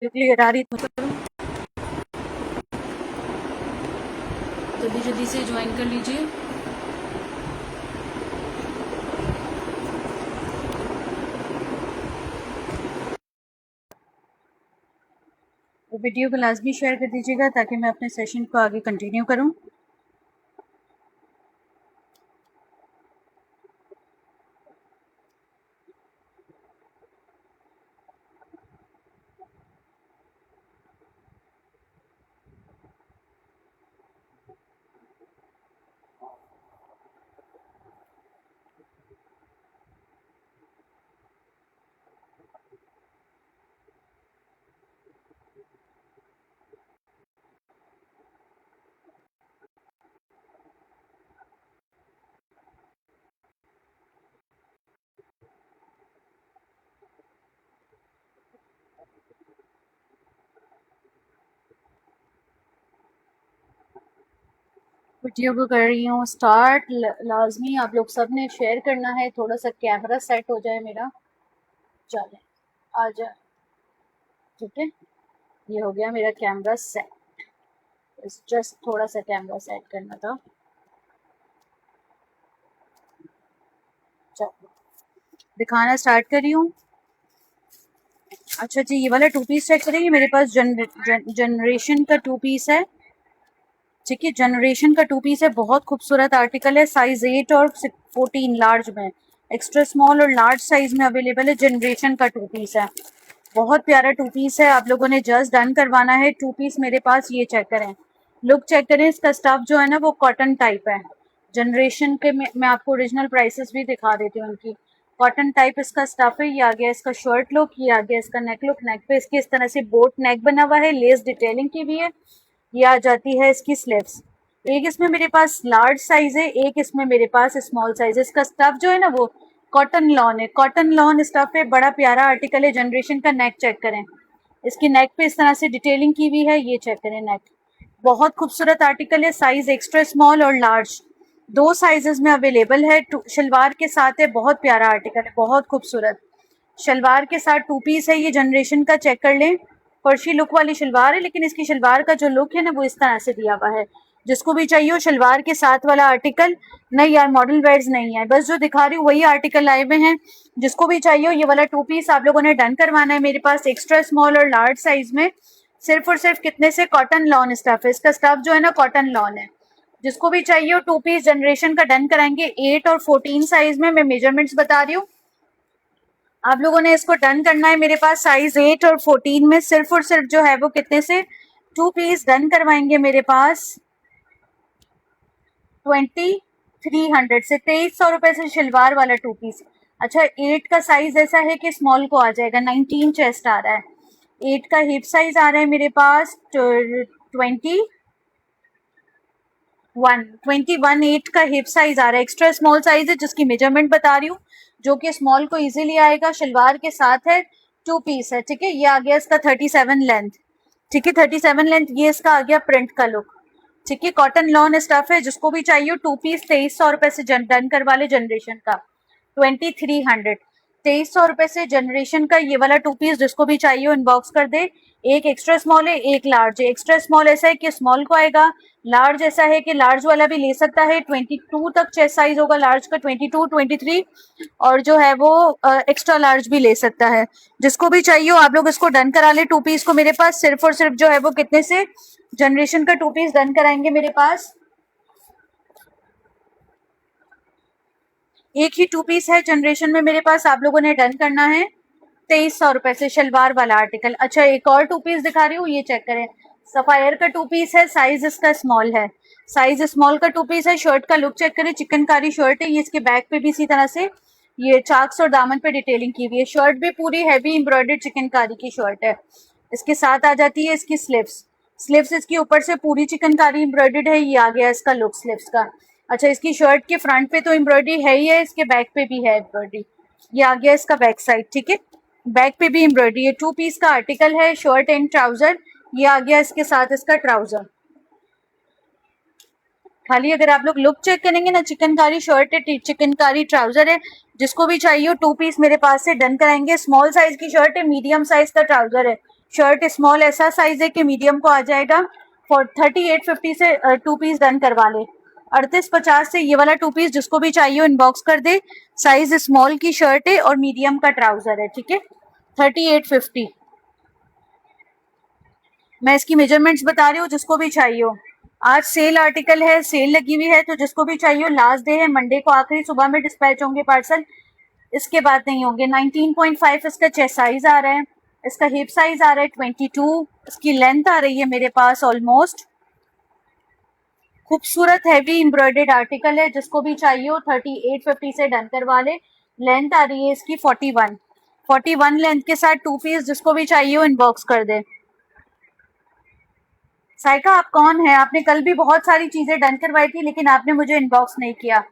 Clear आ रही जल्दी जल्दी से ज्वाइन कर लीजिए। वीडियो को लाजमी शेयर कर दीजिएगा ताकि मैं अपने सेशन को आगे कंटिन्यू करूं। वीडियो को कर रही हूँ स्टार्ट। लाजमी आप लोग सब ने शेयर करना है। थोड़ा सा कैमरा सेट हो जाए मेरा। चले आ जाए, ठीक है। ये हो गया मेरा कैमरा सेट। जस्ट थोड़ा सा कैमरा सेट करना था। चलो दिखाना स्टार्ट कर रही हूँ। अच्छा जी, ये वाला टू पीस चेक करेंगे। मेरे पास जनरेशन का टू पीस है, ठीक है। जनरेशन का टू पीस है, बहुत खूबसूरत आर्टिकल है। साइज 8 और 14 लार्ज में, एक्स्ट्रा स्मॉल और लार्ज साइज में अवेलेबल है। जनरेशन का टू पीस है, बहुत प्यारा टू पीस है। आप लोगों ने जस्ट डन करवाना है। टू पीस मेरे पास, ये चेक करें, लुक चेक करें। इसका स्टफ जो है ना वो कॉटन टाइप है। जनरेशन के मैं आपको ओरिजिनल प्राइसेस भी दिखा देती हूँ उनकी। कॉटन टाइप इसका स्टफ है। ये आ गया इसका शर्ट लुक, ये आ गया इसका नेक लुक। नेक पे इसकी इस तरह से बोट नेक बना हुआ है, लेस डिटेलिंग की भी है। ये आ जाती है इसकी स्लीव्स। एक इसमें मेरे पास लार्ज साइज है, एक इसमें मेरे पास स्मॉल साइज है। इसका स्टफ जो है ना वो कॉटन लॉन है, कॉटन लॉन स्टफ है। बड़ा प्यारा आर्टिकल है। जनरेशन का नेक चेक करें, इसकी नेक पे इस तरह से डिटेलिंग की हुई है। ये चेक करें नेक, बहुत खूबसूरत आर्टिकल है। साइज एक्स्ट्रा स्मॉल और लार्ज दो साइजेस में अवेलेबल है। शलवार के साथ है, बहुत प्यारा आर्टिकल है, बहुत खूबसूरत शलवार के साथ टू पीस है। ये जनरेशन का चेक कर लें, फर्शी लुक वाली शलवार है, लेकिन इसकी शलवार का जो लुक है ना वो इस तरह से दिया हुआ है। जिसको भी चाहिए हो शलवार के साथ वाला आर्टिकल, नहीं यार मॉडल वेयर्स नहीं है, बस जो दिखा रही हूँ वही आर्टिकल आए हुए हैं। जिसको भी चाहिए हो ये वाला टू पीस आप लोगों ने डन करवाना है। मेरे पास एक्स्ट्रा स्मॉल और लार्ज साइज में सिर्फ और सिर्फ कितने से कॉटन लॉन स्टफ है। इसका स्टफ जो है ना कॉटन लॉन है। जिसको भी चाहिए हो टू पीस जनरेशन का डन कराएंगे। 8 और 14 साइज में मैं मेजरमेंट्स बता रही हूँ, आप लोगों ने इसको डन करना है। मेरे पास साइज 8 और 14 में सिर्फ और सिर्फ जो है वो कितने से टू पीस डन करवाएंगे। मेरे पास 2300 से, 2300 से शलवार वाला टू पीस। अच्छा 8 का साइज ऐसा है कि स्मॉल को आ जाएगा, 19 चेस्ट आ रहा है। 8 का हिप साइज आ रहा है मेरे पास 21 8 का हिप साइज आ रहा है। एक्स्ट्रा स्मॉल साइज है जिसकी मेजरमेंट बता रही हूँ, जो कि स्मॉल को इजीली आएगा। शलवार के साथ है, टू पीस है, ठीक है। ये आ गया इसका 37 लेंथ, ठीक है, 37 लेंथ। ये इसका आ गया प्रिंट का लुक, ठीक है। कॉटन लॉन स्टफ है। जिसको भी चाहिए टू पीस 2300 से डन करवा ले। जनरेशन का 2300, 2300 से जनरेशन का ये वाला टू पीस जिसको भी चाहिए इनबॉक्स कर दे। एक एक्स्ट्रा स्मॉल है, एक लार्ज है। एक्स्ट्रा स्मॉल ऐसा है कि स्मॉल को आएगा, लार्ज ऐसा है कि लार्ज वाला भी ले सकता है। 22 तक चेस्ट साइज होगा लार्ज का, 22 23, और जो है वो एक्स्ट्रा लार्ज भी ले सकता है। जिसको भी चाहिए हो आप लोग इसको डन करा ले। टू पीस को मेरे पास सिर्फ और सिर्फ जो है वो कितने से जनरेशन का टू पीस डन कराएंगे। मेरे पास एक ही टू पीस है जनरेशन में मेरे पास, आप लोगों ने डन करना है 2300 से शलवार वाला आर्टिकल। अच्छा एक और टू पीस दिखा रही हूँ, ये चेक करें। सफायर का टू पीस है, साइज इसका स्मॉल है। साइज स्मॉल का टू पीस है। शर्ट का लुक चेक करें, चिकनकारी शर्ट है। ये इसके बैक पे भी इसी तरह से ये चाक्स और दामन पे डिटेलिंग की हुई है। शर्ट भी पूरी हैवी एम्ब्रॉयडर्ड चिकनकारी की शर्ट है। इसके साथ आ जाती है इसकी स्लीव्स। स्लीव्स इसके ऊपर से पूरी चिकनकारी एम्ब्रॉयडर्ड है। ये आ गया इसका लुक स्लीव्स का। अच्छा इसकी शर्ट के फ्रंट पे तो एम्ब्रॉयडरी है ही है, इसके बैक पे भी है एम्ब्रॉयडरी। ये आ गया इसका बैक साइड, ठीक है। बैक पे भी एम्ब्रॉयडरी है। टू पीस का आर्टिकल है, शर्ट एंड ट्राउजर। ये आ गया इसके साथ इसका ट्राउजर। खाली अगर आप लोग लुक चेक करेंगे ना, चिकनकारी शर्ट है, चिकनकारी ट्राउजर है। जिसको भी चाहिए टू पीस मेरे पास से डन कराएंगे। स्मॉल साइज की शर्ट है, मीडियम साइज का ट्राउजर है। शर्ट स्मॉल ऐसा साइज है कि मीडियम को आ जाएगा। फॉर 3850 से 2 पीस डन करवा ले। 3850 से ये वाला 2 पीस जिसको भी चाहिए इनबॉक्स कर दे। साइज स्मॉल की शर्ट है और मीडियम का ट्राउजर है, ठीक है। 3850 मैं इसकी मेजरमेंट्स बता रही हूँ, जिसको भी चाहिए हो। आज सेल आर्टिकल है, सेल लगी हुई है, तो जिसको भी चाहिए हो, लास्ट डे है, मंडे को आखिरी सुबह में डिस्पैच होंगे पार्सल, इसके बाद नहीं होंगे। 19.5 इसका चेस्ट साइज आ रहा है, इसका हिप साइज आ रहा है 22, इसकी लेंथ आ रही है मेरे पास ऑलमोस्ट। खूबसूरत हैवी एम्ब्रॉयडर्ड आर्टिकल है, जिसको भी चाहिए हो 3850 से डन करवा ले। लेंथ आ रही है इसकी 41 लेंथ के साथ 2 पीस जिसको भी चाहिए हो इनबॉक्स कर दे। साइका आप कौन है? आपने कल भी बहुत सारी चीजें डन करवाई थी, लेकिन आपने मुझे इनबॉक्स नहीं किया।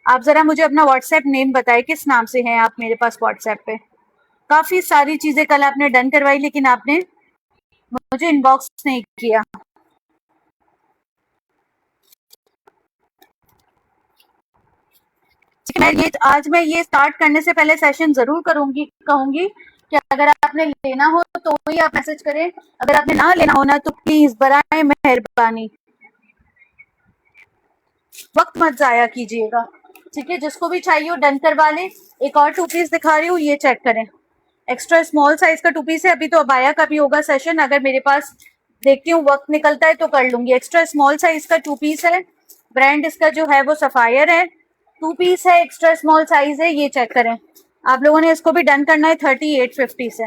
आप जरा मुझे अपना व्हाट्सएप नेम बताए, किस नाम से हैं आप मेरे पास व्हाट्सएप पे? काफी सारी चीजें कल आपने डन करवाई, लेकिन आपने मुझे इनबॉक्स नहीं किया। आज मैं ये स्टार्ट करने से पहले सेशन जरूर कहूंगी कि अगर आपने लेना हो तो ही आप मैसेज करें, अगर आपने ना लेना हो ना तो प्लीज बराए मेहरबानी वक्त मत जाया कीजिएगा, ठीक है। जिसको भी चाहिए हो डन करवा ले। एक और 2 पीस दिखा रही हूँ, ये चेक करें। एक्स्ट्रा स्मॉल साइज का 2 पीस है। अभी तो अबाया का भी होगा सेशन, अगर मेरे पास देखती हूँ वक्त निकलता है तो कर लूंगी। एक्स्ट्रा स्मॉल साइज का 2 पीस है, ब्रांड इसका जो है वो सफायर है। 2 पीस है, एक्स्ट्रा स्मॉल साइज है, ये चेक करें। आप लोगों ने इसको भी डन करना है 3850 से।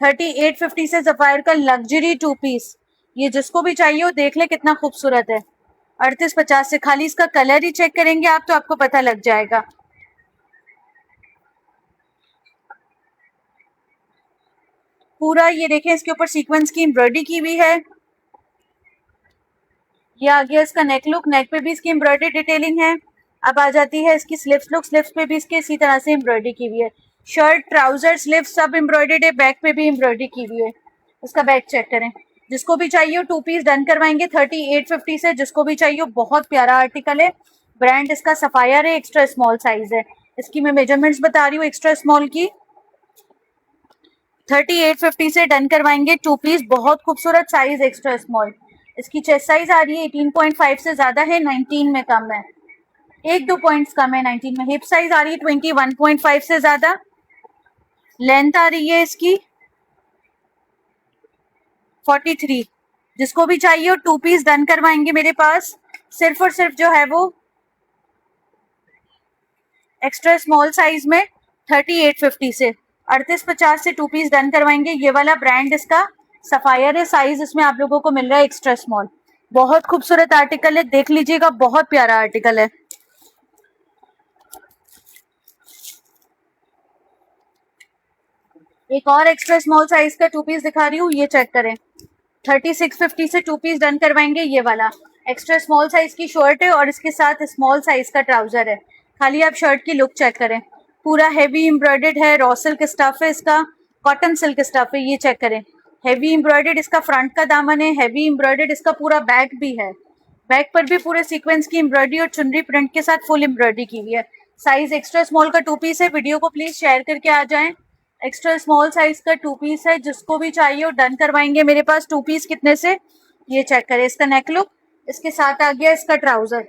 3850 से सफायर का लग्जरी 2 पीस, ये जिसको भी चाहिए हो देख ले कितना खूबसूरत है। 3850 से। खाली इसका कलर ही चेक करेंगे आप तो आपको पता लग जाएगा। पूरा ये देखें, इसके ऊपर सीक्वेंस की एम्ब्रॉयडरी की हुई है। ये आ गया इसका नेक लुक, नेक पे भी इसकी एम्ब्रॉयडरी डिटेलिंग है। अब आ जाती है इसकी स्लीव्स लुक, स्लीव्स पे भी इसके इसी तरह से एम्ब्रॉयडरी की हुई है। शर्ट, ट्राउजर, स्लीव्स सब एम्ब्रॉयडर्ड है, बैक पे भी एम्ब्रॉयडरी की हुई है। इसका बैक चेक करें। जिसको भी चाहिए 2 पीस डन करवाएंगे 3850 से। जिसको भी चाहिए, बहुत प्यारा आर्टिकल है। ब्रांड इसका सफायर है, एक्स्ट्रा स्मॉल साइज है। इसकी मैं मेजरमेंट्स बता रही हूँ एक्स्ट्रा स्मॉल की। 3850 से डन करवाएंगे 2 पीस, बहुत खूबसूरत साइज एक्स्ट्रा स्मॉल। इसकी चेस्ट साइज आ रही है 18.5 से ज्यादा है, 19 में कम है, 1-2 पॉइंट्स कम है 19 में। हिप साइज आ रही है 21.5 से ज्यादा। लेंथ आ रही है इसकी 43। जिसको भी चाहिए हो 2 पीस डन करवाएंगे मेरे पास, सिर्फ और सिर्फ जो है वो एक्स्ट्रा स्मॉल साइज में 3850 से। 3850 से 2 पीस डन करवाएंगे। ये वाला ब्रांड इसका सफायर है, साइज इसमें आप लोगों को मिल रहा है एक्स्ट्रा स्मॉल। बहुत खूबसूरत आर्टिकल है, देख लीजिएगा, बहुत प्यारा आर्टिकल है। एक और एक्स्ट्रा स्मॉल साइज का 2 पीस दिखा रही हूँ, ये चेक करें। 3650 से 2 पीस डन करवाएंगे। ये वाला एक्स्ट्रा स्मॉल साइज की शर्ट है और इसके साथ स्मॉल साइज का ट्राउजर है। खाली आप शर्ट की लुक चेक करें, पूरा हैवी एम्ब्रॉयडर्ड है, रॉ सिल्क स्टफ है इसका, कॉटन सिल्क स्टफ है, ये चेक करें। हैवी एम्ब्रॉयडर्ड इसका फ्रंट का दामन है, हैवी एम्ब्रॉयडर्ड इसका पूरा बैक भी है। बैक पर भी पूरे सीक्वेंस की एम्ब्रॉयडरी और चुनरी प्रिंट के साथ फुल एम्ब्रॉयडरी की हुई है। साइज एक्स्ट्रा स्मॉल का 2 पीस है। वीडियो को प्लीज शेयर करके आ जाएं। एक्स्ट्रा स्मॉल साइज का 2 पीस है, जिसको भी चाहिए डन करवाएंगे मेरे पास। 2 पीस कितने से, ये चेक करें। इसका नेक लुक, इसके साथ आ गया इसका ट्राउजर।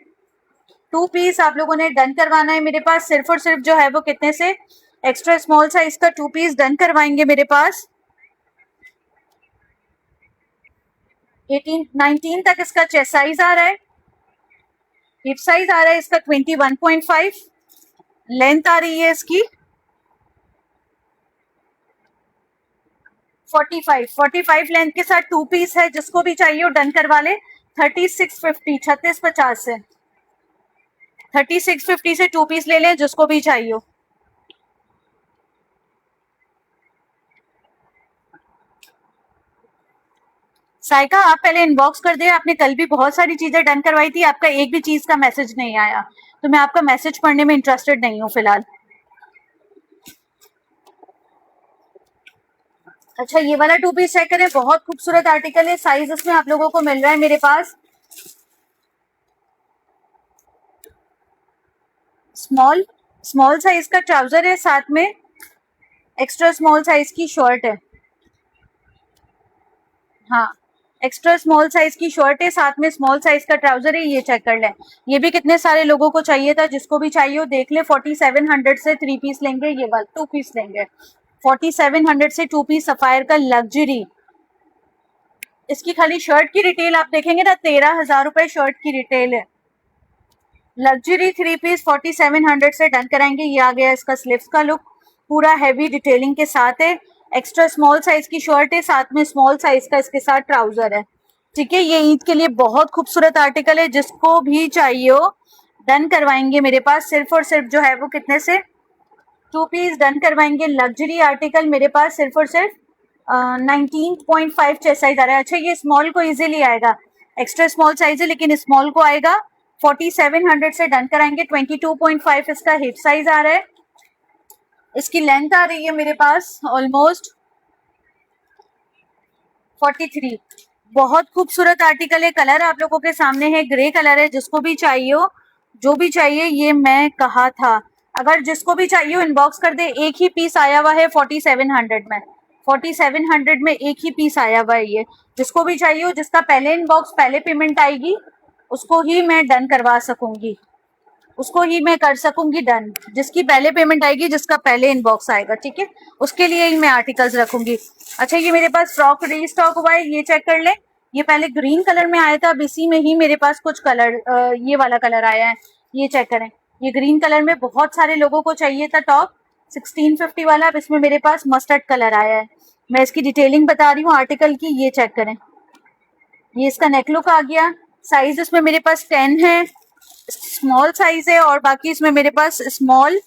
2 पीस आप लोगों ने डन करवाना है मेरे पास, सिर्फ और सिर्फ जो है वो कितने से, एक्स्ट्रा स्मॉल साइज का 2 पीस डन करवाएंगे मेरे पास। 19 तक इसका चेस्ट साइज आ रहा है, हिप साइज आ रहा है इसका 21.5, लेंथ आ रही है इसकी 45 लेंथ के साथ 2 पीस है। जिसको भी चाहिए डन करवा ले। 3650 3650 से 3650 से 2 पीस ले लें, जिसको भी चाहिए। साइका आप पहले इनबॉक्स कर दे, आपने कल भी बहुत सारी चीजें डन करवाई थी, आपका एक भी चीज का मैसेज नहीं आया, तो मैं आपका मैसेज पढ़ने में इंटरेस्टेड नहीं हूँ फिलहाल। अच्छा, ये वाला 2 पीस चेक करें, बहुत खूबसूरत आर्टिकल है। साइज इसमें आप लोगों को मिल रहा है मेरे पास स्मॉल साइज का ट्राउजर है, साथ में एक्स्ट्रा स्मॉल साइज की शर्ट है। हाँ, एक्स्ट्रा स्मॉल साइज की शर्ट है, साथ में स्मॉल साइज का ट्राउजर है, ये चेक कर लें। ये भी कितने सारे लोगों को चाहिए था, जिसको भी चाहिए हो देख ले। 4700 से 3 पीस लेंगे, ये वाला 2 पीस लेंगे। 4700 से 2 पीस सफायर का लग्जरी। इसकी खाली शर्ट की रिटेल आप देखेंगे ना, 13,000 रुपए शर्ट की रिटेल है। लग्जरी 3 पीस 4700 से डन कराएंगे। ये आ गया इसका स्लीव्स का लुक, पूरा हैवी डिटेलिंग के साथ है। एक्स्ट्रा स्मॉल साइज की शर्ट है, साथ में स्मॉल साइज का इसके साथ ट्राउजर है। ठीक है, ये ईद के लिए बहुत खूबसूरत आर्टिकल है, जिसको भी चाहिए हो डन करवाएंगे मेरे पास। सिर्फ और सिर्फ जो है वो कितने से 2 पीस डन करवाएंगे। लग्जरी आर्टिकल मेरे पास सिर्फ और सिर्फ 19.5 चेस्ट साइज आ रहा है। अच्छा, ये स्मॉल को इजीली आएगा, एक्स्ट्रा स्मॉल साइज है लेकिन स्मॉल को आएगा। 4700 से डन कराएंगे। 22.5 इसका हिप साइज आ रहा है। इसकी लेंथ आ रही है मेरे पास ऑलमोस्ट 43। बहुत खूबसूरत आर्टिकल है। कलर आप लोगों के सामने है, ग्रे कलर है। जिसको भी चाहिए हो, जो भी चाहिए, ये मैं कहा था, अगर जिसको भी चाहिए हो इनबॉक्स कर दे। एक ही पीस आया हुआ है 4700 में, 4700 में एक ही पीस आया हुआ है ये। जिसको भी चाहिए हो, जिसका पहले इनबॉक्स पहले पेमेंट आएगी, उसको ही मैं डन करवा सकूंगी, उसको ही मैं कर सकूंगी डन। जिसकी पहले पेमेंट आएगी, जिसका पहले इनबॉक्स आएगा, ठीक है, उसके लिए ही मैं आर्टिकल्स रखूंगी। अच्छा, ये मेरे पास फ्रॉक रीस्टॉक हुआ है, ये चेक कर ले। ये पहले ग्रीन कलर में आया था, अब इसी में ही मेरे पास कुछ कलर ये वाला कलर आया है, ये चेक करें। ये ग्रीन कलर में बहुत सारे लोगों को चाहिए था टॉप 1650 वाला, अब इसमें मेरे पास मस्टर्ड कलर आया है। मैं इसकी डिटेलिंग बता रही हूँ आर्टिकल की, ये चेक करें। ये इसका नेक लुक आ गया। साइज इसमें मेरे पास 10 है, स्मॉल साइज है, और बाकी इसमें मेरे पास स्मॉल,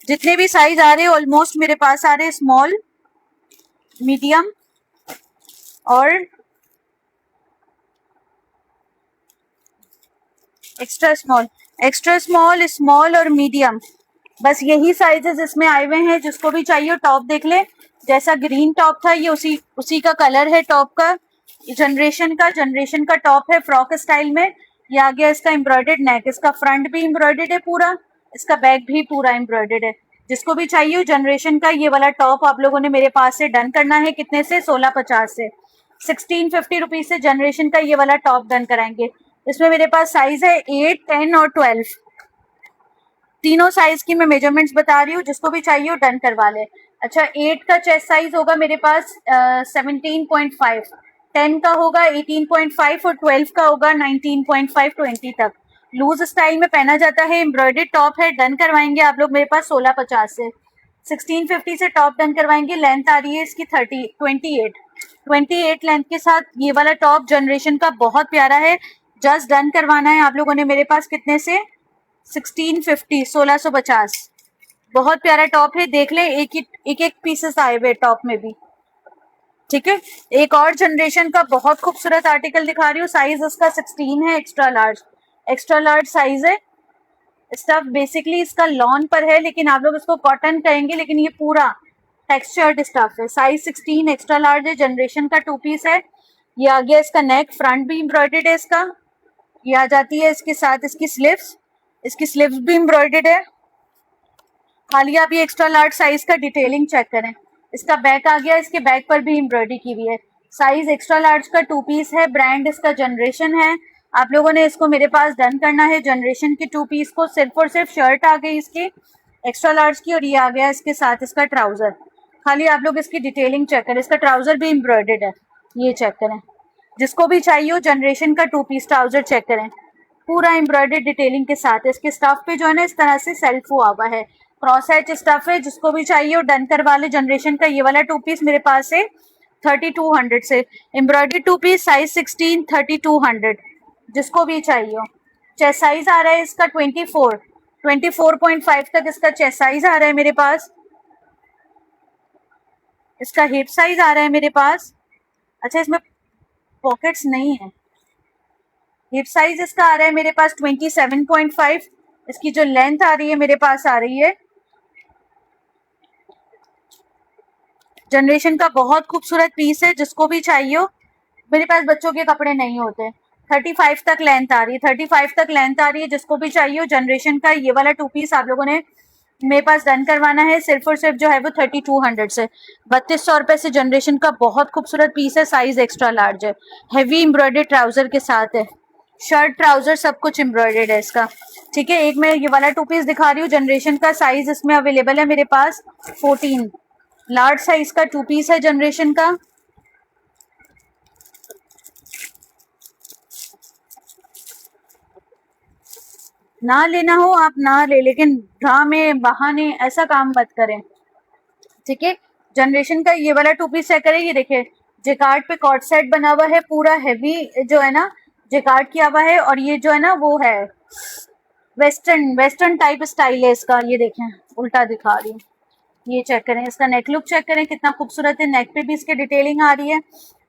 जितने भी साइज आ रहे हैं ऑलमोस्ट मेरे पास आ रहे हैं स्मॉल, मीडियम और extra small. Extra small, small और मीडियम, बस यही साइजेस इसमें आए हुए हैं। जिसको भी चाहिए टॉप देख ले। जैसा ग्रीन टॉप था, ये उसी का कलर है टॉप का। जनरेशन का टॉप है फ्रॉक स्टाइल में। ये आ गया इसका एम्ब्रॉयडर्ड नेक, इसका फ्रंट भी एम्ब्रॉयडर्ड है पूरा, इसका बैक भी पूरा एम्ब्रॉयडर्ड है। जिसको भी चाहिए जनरेशन का ये वाला टॉप आप लोगों ने मेरे पास से डन करना है। कितने से? 1650 से। 1650 रुपीज से जनरेशन का ये वाला टॉप डन कराएंगे। इसमें मेरे पास साइज है 8, 10 और 12। तीनों साइज की मैं मेजरमेंट्स बता रही हूँ, जिसको भी चाहिए डन करवा ले। अच्छा, 8 का चेस्ट साइज होगा मेरे पास 17.5, 10 का होगा 18.5 और 12 का होगा 19.5, 20 तक। लूज स्टाइल में पहना जाता है, एम्ब्रॉयडर्ड टॉप है। डन करवाएंगे आप लोग मेरे पास 1650 से। 1650 से टॉप डन करवाएंगे। लेंथ आ रही है इसकी 28 लेंथ के साथ ये वाला टॉप जनरेशन का बहुत प्यारा है। जस्ट डन करवाना है आप लोगों ने मेरे पास। कितने से? 1650, 1650। बहुत प्यारा टॉप है, देख ले। एक पीसेस आए हुए टॉप में भी, ठीक है। एक और जनरेशन का बहुत खूबसूरत आर्टिकल दिखा रही हूँ। साइज उसका 16 है, एक्स्ट्रा लार्ज साइज है। स्टफ बेसिकली इसका लॉन पर है, लेकिन आप लोग इसको कॉटन कहेंगे, लेकिन ये पूरा टेक्सचर्ड स्टफ है। साइज 16 एक्स्ट्रा लार्ज है। जनरेशन का 2 पीस है। ये आ गया इसका नेक, फ्रंट भी एम्ब्रॉयडर्ड है इसका। ये आ जाती है इसके साथ इसकी स्लीव्स, इसकी स्लीव्स भी एम्ब्रॉयडर्ड है। खाली आप ये एक्स्ट्रा लार्ज साइज का डिटेलिंग चेक करें। इसका बैक आ गया, इसके बैक पर भी एम्ब्रॉयडरी की हुई है। साइज एक्स्ट्रा लार्ज का 2 पीस है। ब्रांड इसका जनरेशन है। आप लोगों ने इसको मेरे पास डन करना है। जनरेशन के 2 पीस को सिर्फ और सिर्फ शर्ट आ गई इसकी एक्स्ट्रा लार्ज की, और ये आ गया इसके साथ इसका ट्राउजर। खाली आप लोग इसकी डिटेलिंग चेक करें। इसका ट्राउजर भी एम्ब्रॉयडर्ड है, ये चेक करें। जिसको भी चाहिए हो जनरेशन का 2 पीस ट्राउजर चेक करें, पूरा एम्ब्रॉयडर्ड डिटेलिंग के साथ। इसके स्टफ पे जो है ना इस तरह से सेल्फ हुआ हुआ है, क्रॉस एच स्टफ है। जिसको भी चाहिए हो डन करवा ले। जनरेशन का ये वाला 2 पीस मेरे पास है 3200 से। Embroidered 2 piece, size 16, 3200। जिसको भी चाहिए हो। चेस्ट साइज आ रहा है इसका 24.5 तक इसका चेस्ट साइज आ रहा है मेरे पास। इसका हिप साइज आ रहा है मेरे पास। अच्छा, इसमें पॉकेट्स नहीं है। हिप साइज इसका आ रहा है मेरे पास 27.5। इसकी जो लेंथ आ रही है मेरे पास आ रही है। जनरेशन का बहुत खूबसूरत पीस है। जिसको भी चाहिए हो, मेरे पास बच्चों के कपड़े नहीं होते। 35 तक लेंथ आ रही है, 35 तक लेंथ आ रही है। जिसको भी चाहिए हो जनरेशन का ये वाला 2 पीस आप लोगों ने मेरे पास डन करवाना है सिर्फ और सिर्फ जो है वो 3200 से 3200 से जनरेशन का बहुत खूबसूरत पीस है, साइज एक्स्ट्रा लार्ज है, हैवी एम्ब्रॉयडर्ड ट्राउजर के साथ है, शर्ट ट्राउजर सब कुछ एम्ब्रॉयडर्ड है इसका। ठीक है, एक मैं ये वाला टू पीस दिखा रही हूँ जनरेशन का, साइज इसमें अवेलेबल है मेरे पास 14, लार्ज साइज का टू पीस है जनरेशन का। ना लेना हो आप ना ले, लेकिन ड्रामे बहाने ऐसा काम मत करें। ठीक है, जनरेशन का ये वाला टू पीस चेक करें, ये देखिए जेकार्ड पे कॉर्ड सेट बना हुआ है, पूरा हैवी जो है ना जेकार्ड किया हुआ है, और ये जो है ना वो है वेस्टर्न टाइप स्टाइल है इसका। ये देखें उल्टा दिखा रही हूँ, ये चेक करें, इसका नेक लुक चेक करें कितना खूबसूरत है, नेक पे भी इसके डिटेलिंग आ रही है,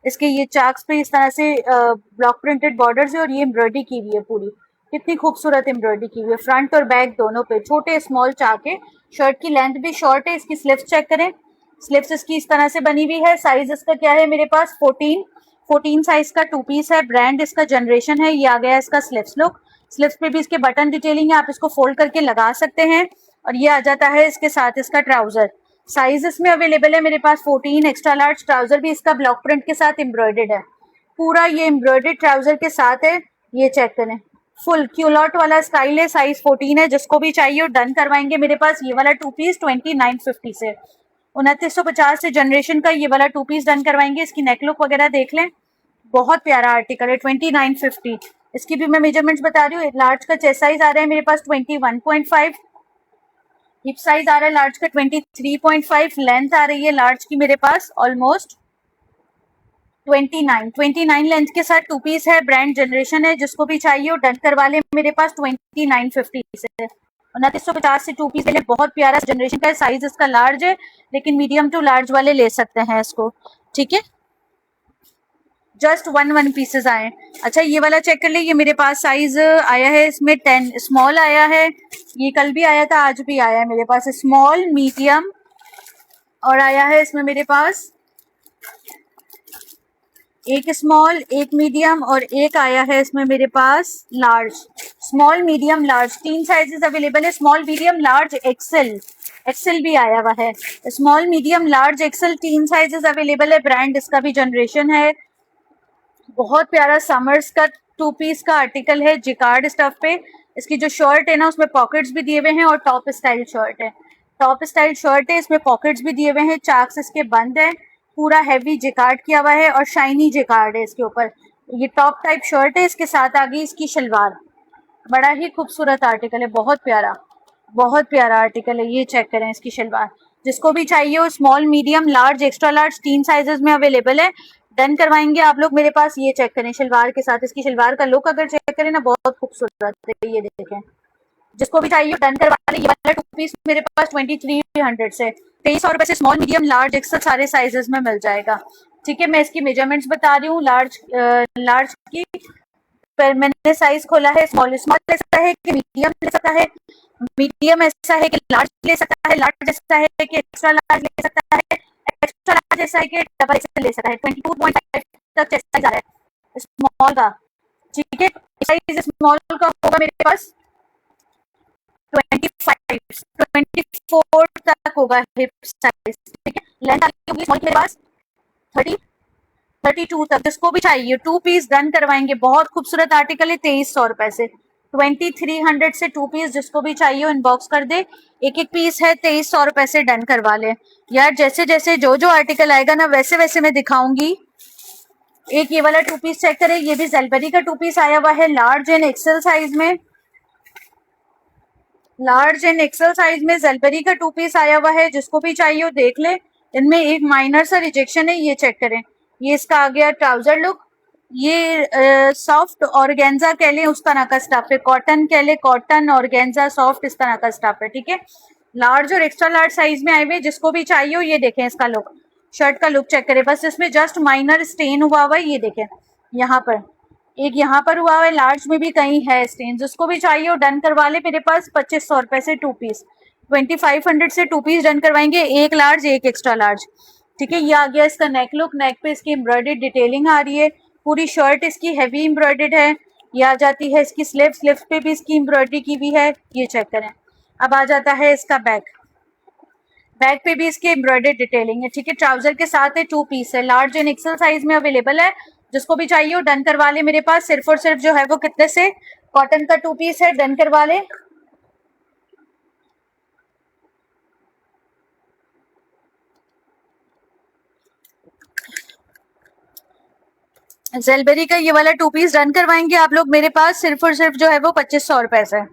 इसके ये चाक्स पे इस तरह से ब्लॉक प्रिंटेड बॉर्डर्स है, और ये एम्ब्रॉयडरी की हुई है पूरी, कितनी खूबसूरत एम्ब्रॉयडरी की हुई है, फ्रंट और बैक दोनों पे छोटे स्मॉल चाक है, शर्ट की लेंथ भी शॉर्ट है, इसकी स्लिप्स चेक करें, स्लिप्स इसकी इस तरह से बनी हुई है, साइज इसका क्या है मेरे पास 14 साइज का टू पीस है, ब्रांड इसका जनरेशन है, ये आ गया इसका स्लिप्स लुक, स्लिप्स पे भी इसके बटन डिटेलिंग है, आप इसको फोल्ड करके लगा सकते हैं, और ये आ जाता है इसके साथ इसका ट्राउजर, साइज इसमें अवेलेबल है मेरे पास 14, एक्स्ट्रा लार्ज, ट्राउजर भी इसका ब्लॉक प्रिंट के साथ एम्ब्रॉयडर्ड है, पूरा ये एम्ब्रॉयडर्ड ट्राउजर के साथ है, ये चेक करें, फुल क्यूलॉट वाला स्टाइल है, साइज 14 है, जिसको भी चाहिए डन करवाएंगे मेरे पास ये वाला टू पीस 2950 से, 2950 से जनरेशन का ये वाला टू पीस डन करवाएंगे। इसकी नेक लुक वगैरह देख लें, बहुत प्यारा आर्टिकल है, 2950। इसकी भी मैं मेजरमेंट्स बता रही हूँ, लार्ज का चेस्ट साइज आ रहा है मेरे पास 21.5, हिप साइज आ रहा है लार्ज का 23.5, लेंथ आ रही है लार्ज की मेरे पास ऑलमोस्ट 29 लेंथ के साथ टू पीस है, ब्रांड जनरेशन है, जिसको भी चाहिए डन करवा ले मेरे पास 2950 से, 2950 से टू पीस ले, बहुत प्यारा जनरेशन का है, साइज इसका लार्ज है, लेकिन मीडियम टू लार्ज वाले ले सकते हैं इसको। ठीक है, जस्ट वन पीसेस आए। अच्छा ये वाला चेक कर ले, ये मेरे पास साइज आया है इसमें 10 स्मॉल आया है, ये कल भी आया था आज भी आया है मेरे पास स्मॉल मीडियम, और आया है इसमें मेरे पास एक स्मॉल एक मीडियम और एक आया है इसमें मेरे पास large, small medium large, 3 sizes available है, स्मॉल मीडियम लार्ज एक्सेल भी आया हुआ है, small medium large XL 3 sizes available है, ब्रांड इसका भी जनरेशन है, बहुत प्यारा समर्स का टू पीस का आर्टिकल है, जिकार्ड स्टफ पे, इसकी जो शर्ट है ना उसमें पॉकेट्स भी दिए हुए हैं, और टॉप स्टाइल शर्ट है, टॉप स्टाइल शर्ट है, इसमें पॉकेट्स भी दिए हुए हैं, चाक्स इसके बंद है, पूरा हैवी जिकार्ड किया हुआ है, और शाइनी जिकार्ड है इसके ऊपर, ये टॉप टाइप शर्ट है, इसके साथ आ गई इसकी शलवार, बड़ा ही खूबसूरत आर्टिकल है, बहुत प्यारा आर्टिकल है, ये चेक करें इसकी शलवार, जिसको भी चाहिए हो small medium large extra large 3 sizes में अवेलेबल है, डन करवाएंगे आप लोग मेरे पास। ये चेक करें शलवार के साथ, इसकी शलवार का लुक अगर चेक करें ना बहुत खूबसूरत है, ये देखें, जिसको भी चाहिए डन करवा लें, ये वाला टू पीस मेरे पास 2300 से 2300 से स्मॉल मीडियम लार्ज एक्सेल सारे साइजेस में मिल जाएगा। ठीक है, मैं इसकी मेजरमेंट्स बता रही हूँ, लार्ज की पर मैंने साइज खोला है, स्मॉल ले सकता है कि मीडियम ले सकता है, मीडियम ऐसा है कि लार्ज ले सकता है, लार्ज ऐसा है कि एक्स्ट्रा लार्ज ले सकता है, एक्स्ट्रा लार्ज ऐसा है कि डबल एक्सेल ले सकता है, 22.5 तक चेस्ट साइज आ रहा है स्मॉल का। ठीक है, साइज स्मॉल का होगा मेरे पास 24 तक होगा हिप साइज। ठीक है, लेंथ होगी स्मॉल मेरे पास 32 तक, जिसको भी चाहिए टू पीस डन करवाएंगे, बहुत खूबसूरत आर्टिकल है, 2300 से 2300 से टू पीस, जिसको भी चाहिए इनबॉक्स कर दे, एक पीस है 2300 से डन करवा ले यार। जैसे जैसे जो आर्टिकल आएगा ना वैसे वैसे मैं दिखाऊंगी। एक ये वाला टू पीस चेक करें, ये भी जेलबेरी का टू पीस आया हुआ है, लार्ज एंड एक्सेल साइज में, लार्ज एंड एक्सेल साइज में जेलबेरी का टू पीस आया हुआ है, जिसको भी चाहिए हो देख ले। इनमें एक माइनर सा रिजेक्शन है, ये चेक करें, ये इसका आ गया ट्राउजर लुक, ये सॉफ्ट ऑर्गेन्जा कह लें उस तरह का स्टफ है, कॉटन कह ले, कॉटन ऑर्गेन्जा सॉफ्ट इस तरह का स्टफ है। ठीक है, लार्ज और एक्स्ट्रा लार्ज साइज में आए हुए, जिसको भी चाहिए हो ये देखें इसका लुक, शर्ट का लुक चेक करें, बस इसमें जस्ट माइनर स्टेन हुआ हुआ है, ये देखें यहाँ पर एक यहाँ पर हुआ है, लार्ज में भी कहीं है स्टेन, जिसको भी चाहिए हो डन करवा ले मेरे पास 2500 से टू पीस, 2500 से टू पीस डन करवाएंगे, एक लार्ज एक एक्स्ट्रा लार्ज। ठीक है, ये आ गया इसका नेक लुक, नेक पे इसकी एम्ब्रॉयडर्ड डिटेलिंग आ रही है, पूरी शर्ट इसकी हैवी एम्ब्रॉयडर्ड है, ये आ जाती है इसकी स्लिप्स पे भी इसकी एम्ब्रॉयडरी की हुई है, ये चेक करें, अब आ जाता है इसका बैक, बैक पे भी इसकी एम्ब्रॉयडर्ड डिटेलिंग है, ठीक है। ट्राउजर के साथ है, 2 पीस है, लार्ज एंड एक्सेल साइज में अवेलेबल है। जिसको भी चाहिए हो डन करवा ले मेरे पास। सिर्फ और सिर्फ जो है वो कितने से, कॉटन का 2 पीस है, डन करवा ले। जेलबेरी का ये वाला 2 पीस डन करवाएंगे आप लोग मेरे पास। सिर्फ और सिर्फ जो है वो 2500 रुपए से,